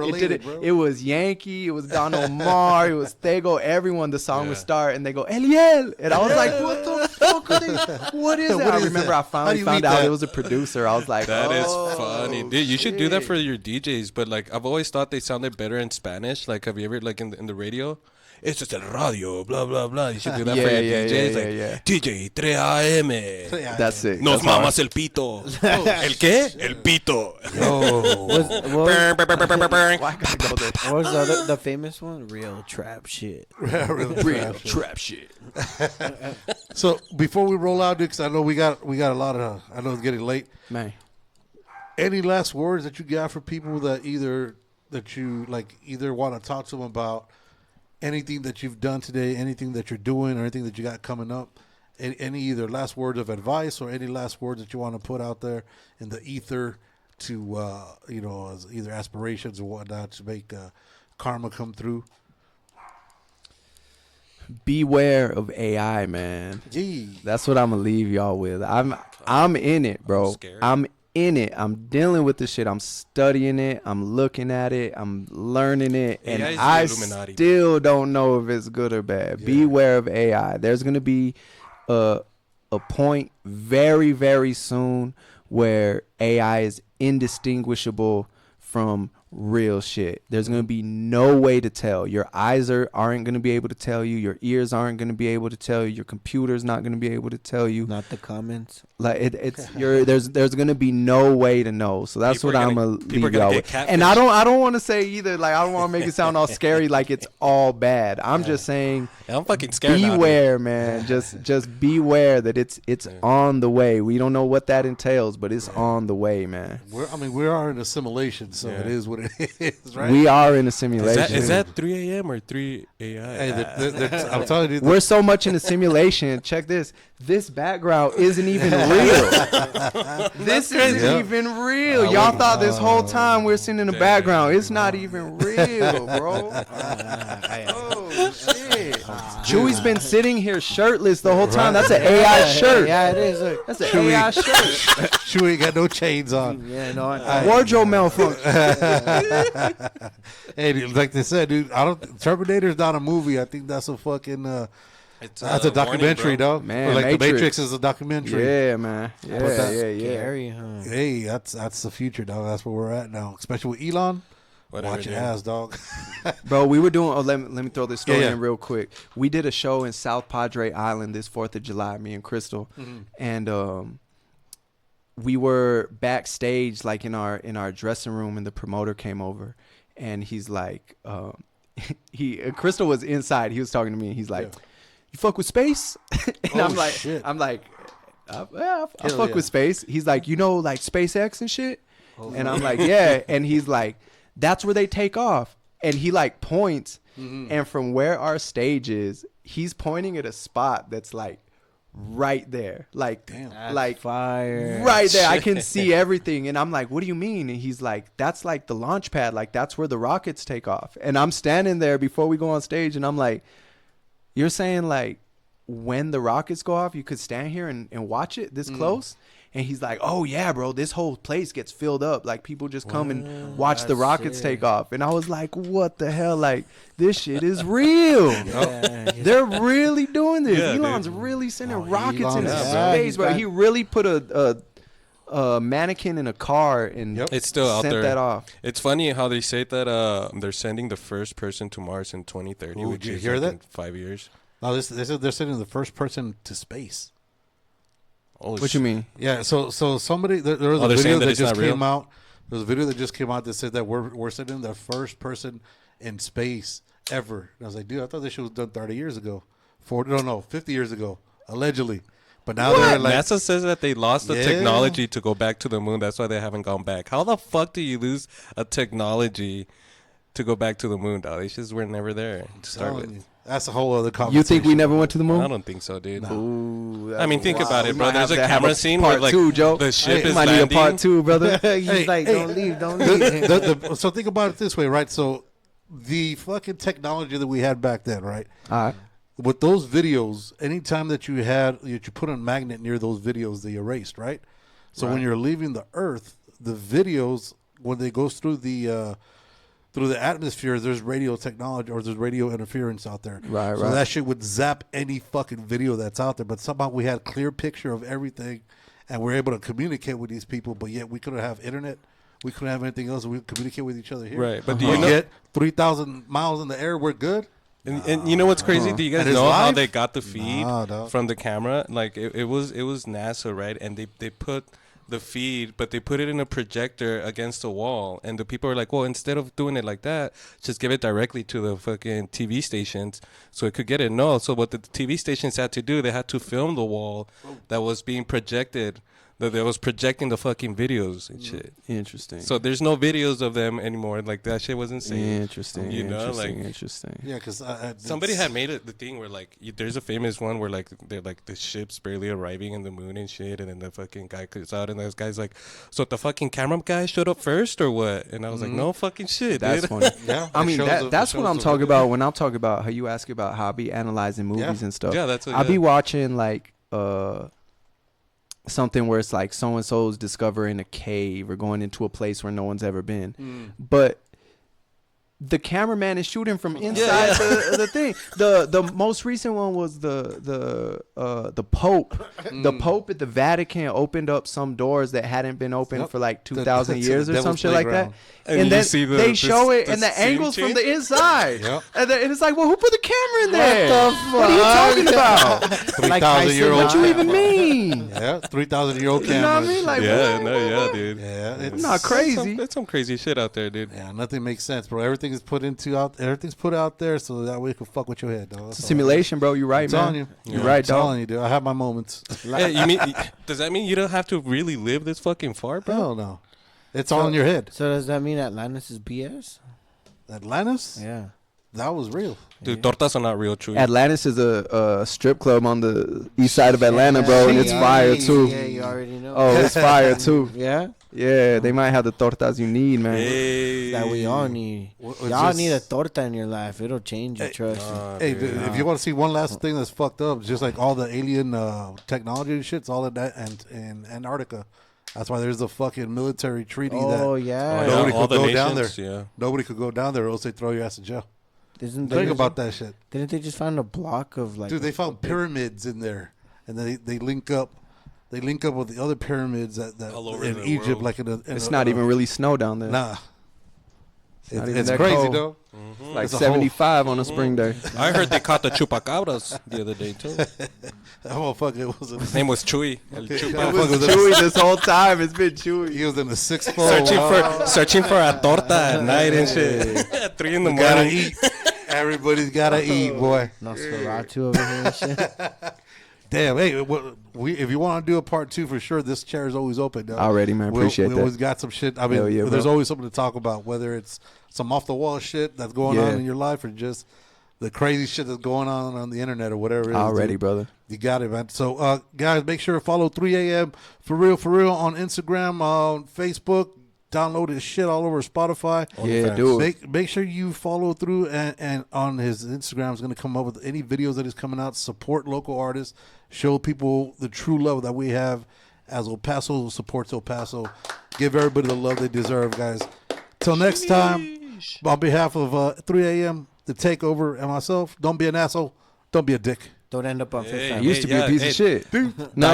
it was Yankee, it was Don Omar, it was Tego, everyone. The song would start and they go, Eliel. And I was like, what the fuck are they? What is that? I remember I finally found out it was a producer. I was like, that is funny. Dude, you should do that for your DJs. But like, I've always thought they sounded better in Spanish. Like, have you ever, like, in the radio? It's just el radio, blah, blah, blah. You should do that for your DJs. DJ 3 a.m. That's it. Nos mamas el pito. ¿El qué? El pito. What was the famous one? Real trap shit. Real trap shit. So before we roll out, because I know we got a lot of. I know it's getting late. Man, any last words that you got for people that either want to talk to them about anything that you've done today, anything that you're doing, or anything that you got coming up? Any either last words of advice or any last words that you want to put out there in the ether to as either aspirations or whatnot to make karma come through? Beware of AI, man. Gee. That's what I'm gonna leave y'all with. I'm in it, bro. I'm in it. I'm dealing with this shit. I'm studying it. I'm looking at it. I'm learning it, and I still don't know if it's good or bad. Beware of AI. There's gonna be a point very, very soon where AI is indistinguishable from real shit. There's going to be no way to tell. Your eyes aren't going to be able to tell you. Your ears aren't going to be able to tell you. Your computer's not going to be able to tell you. Not the comments. Like there's going to be no way to know. So that's what I'm gonna leave y'all with. And I don't want to say either. Like, I don't want to make it sound all scary like it's all bad. I'm just saying. I'm fucking scared. Beware, man. Just beware that it's on the way. We don't know what that entails, but it's on the way, man. We are in a simulation, so it is what it is, right? We are in a simulation. Is that 3 a.m. or 3 a.i.? Hey, I'm telling you, we're so much in a simulation. Check this. This background isn't even real. This isn't even real. Y'all thought this whole time we're sitting in the background. It's not even real, bro. Oh, shit. Chewy's been sitting here shirtless the whole time. That's an AI shirt. Yeah, it is. That's an AI shirt. Chewy ain't got no chains on. Yeah, no. Wardrobe malfunction. Hey, dude, like they said, dude, Terminator's not a movie. I think that's a fucking... that's a documentary, dog. Man, or like Matrix. The Matrix is a documentary. Yeah, man. Yeah. Scary, huh? Hey, that's the future, dog. That's where we're at now, especially with Elon. Watch your ass, dog. Bro, we were doing. Oh, let me throw this story in real quick. We did a show in South Padre Island this 4th of July. Me and Krystall, and we were backstage, like in our dressing room, and the promoter came over, and he's like, Krystall was inside. He was talking to me, and he's like, "You fuck with space?" And I'm like, shit. I fuck with space. He's like, like SpaceX and shit. And I'm like, yeah. And he's like, that's where they take off. And he like points, and from where our stage is, he's pointing at a spot that's like right there, like like fire, right there. I can see everything. And I'm like, what do you mean? And he's like, that's like the launch pad, like that's where the rockets take off. And I'm standing there before we go on stage, and I'm like, you're saying like when the rockets go off, you could stand here and watch it this close? And he's like, oh, yeah, bro, this whole place gets filled up. Like, people just come and watch the rockets take off. And I was like, what the hell? Like, this shit is real. They're really doing this. Elon's really sending rockets into space, bro. He really put a mannequin in a car and it's still out sent there. That off. It's funny how they say that they're sending the first person to Mars in 2030, Ooh, which did you is hear that? in 5 years. No, they're sending the first person to space. Oh, What you mean? Yeah, so somebody there was a they're saying video that it's just not real? came out. There's a video that just came out that said that we're sending the first person in space ever. And I was like, dude, I thought this shit was done 30 years ago. 50 years ago, allegedly. But now they're like, NASA says that they lost the technology to go back to the moon. That's why they haven't gone back. How the fuck do you lose a technology to go back to the moon, dog? They just were never there to start with. that's a whole other conversation. You think we never went to the moon? I don't think so, dude. No. Ooh, I mean, think about it, We bro. might There's have a to have camera scene part where like two, Joe. the ship We is might need a landing. part two, brother. He's like, don't leave, don't leave. So think about it this way, right? So the fucking technology that we had back then, right? All right. With those videos, anytime that you put a magnet near those videos, they erased, right? So when you're leaving the Earth, the videos, when they goes through the atmosphere, there's radio technology or there's radio interference out there. Right, so right. that shit would zap any fucking video that's out there. But somehow we had clear picture of everything, and we're able to communicate with these people. But yet we couldn't have internet. We couldn't have anything else. We communicate with each other here. Right, but do we you know? get 3,000 miles in the air, we're good. And you know what's crazy? Do you guys And it's know how live? they got the feed Nah, dog. from the camera? Like it was NASA, right? And they put the feed, but they put it in a projector against the wall. And the people are like, well, instead of doing it like that, just give it directly to the fucking TV stations so it could get it. No, so what the TV stations had to do, they had to film the wall that was being projected, that was projecting the fucking videos and shit. Interesting. So there's no videos of them anymore. Like that shit was insane. Interesting. You know, interesting. Yeah, because Somebody had made it the thing where like there's a famous one where like they're like the ship's barely arriving in the moon and shit, and then the fucking guy comes out and this guy's like, so the fucking camera guy showed up first or what? And I was like, no fucking shit. That's dude. funny. Yeah, I it mean, shows that's it what I'm shows talking the about when I'm talking about how you ask about how I be analyzing movies and stuff. Yeah, that's what- I'll be yeah. watching like something where it's like so and so's discovering a cave or going into a place where no one's ever been, but the cameraman is shooting from inside the thing. The most recent one was the Pope. The Pope at the Vatican opened up some doors that hadn't been open for like 2,000 years or some Devil's shit like that. Playground. And And you then see they show it, and the scene angles from change? the inside. Yep. And it's like, well, who put the camera in there? What the fuck? What are you talking about? 3,000-year-old. What you even mean? Yeah, 3,000-year-old You know what I cameras. mean? Like, Yeah, what? no, yeah, dude. Yeah, it's Not crazy. That's some crazy shit out there, dude. Yeah, nothing makes sense, bro. Everything's put out there so that way it can fuck with your head, dog. It's a simulation, bro. You're right, I'm telling man. you. You're right, I'm telling dog. you, dude. I have my moments. Hey, you mean does that mean you don't have to really live this fucking far, bro? Hell no. It's all in your head. So does that mean Atlantis is BS? Atlantis? Yeah. That was real. Dude, tortas are not real, true. Atlantis is a strip club on the east side of Atlanta, bro, and it's fire too. Yeah, you already know. Oh, it's fire too. Yeah? Yeah, they might have the tortas you need, man. Hey. That we all need. It's Y'all just- need a torta in your life. It'll change you, trust me. Hey, dude, if you want to see one last thing that's fucked up, just like all the alien technology and shit, it's all in that and in Antarctica. That's why there's a fucking military treaty Oh, that yeah. nobody all could the go down there. nations, yeah. Nobody could go down there, or else they throw your ass in jail. Isn't Think there, about that shit. Didn't they just find a block of like... Dude, they found pyramids in there, and then they link up. They link up with the other pyramids that All over in the Egypt, world. like in It's not even really snow down there. Nah, Not even It's that crazy, cold. though. It's like It's a whole- 75 on a spring day. I heard they caught the chupacabras the other day too. That motherfucker was His name was Chuy. El It Chupa. was chewy this whole time. It's been chewy. He was in the 6th floor. searching for a torta at night and shit. At 3 in the Gotta morning. eat. Everybody's gotta eat, boy. Nosferatu over here and shit. Damn, hey, if you want to do a part 2 for sure, this chair is always open. Though. Already, man. Appreciate we that. always got some shit. I mean, Hell yeah, there's bro. always something to talk about, whether it's some off the wall shit that's going on in your life or just the crazy shit that's going on the internet or whatever it is. Already, dude. brother. You got it, man. So, guys, make sure to follow 3 a.m. for real on Instagram, on Facebook. Download his shit all over Spotify. Yeah, do it. Make sure you follow through and on his Instagram is going to come up with any videos that is coming out. Support local artists. Show people the true love that we have as El Paso supports El Paso. Give everybody the love they deserve, guys. Till next time, on behalf of 3 a.m., The Takeover, and myself, don't be an asshole. Don't be a dick. Don't end up on Fifth Hey, Avenue. You used to be a piece of shit. Now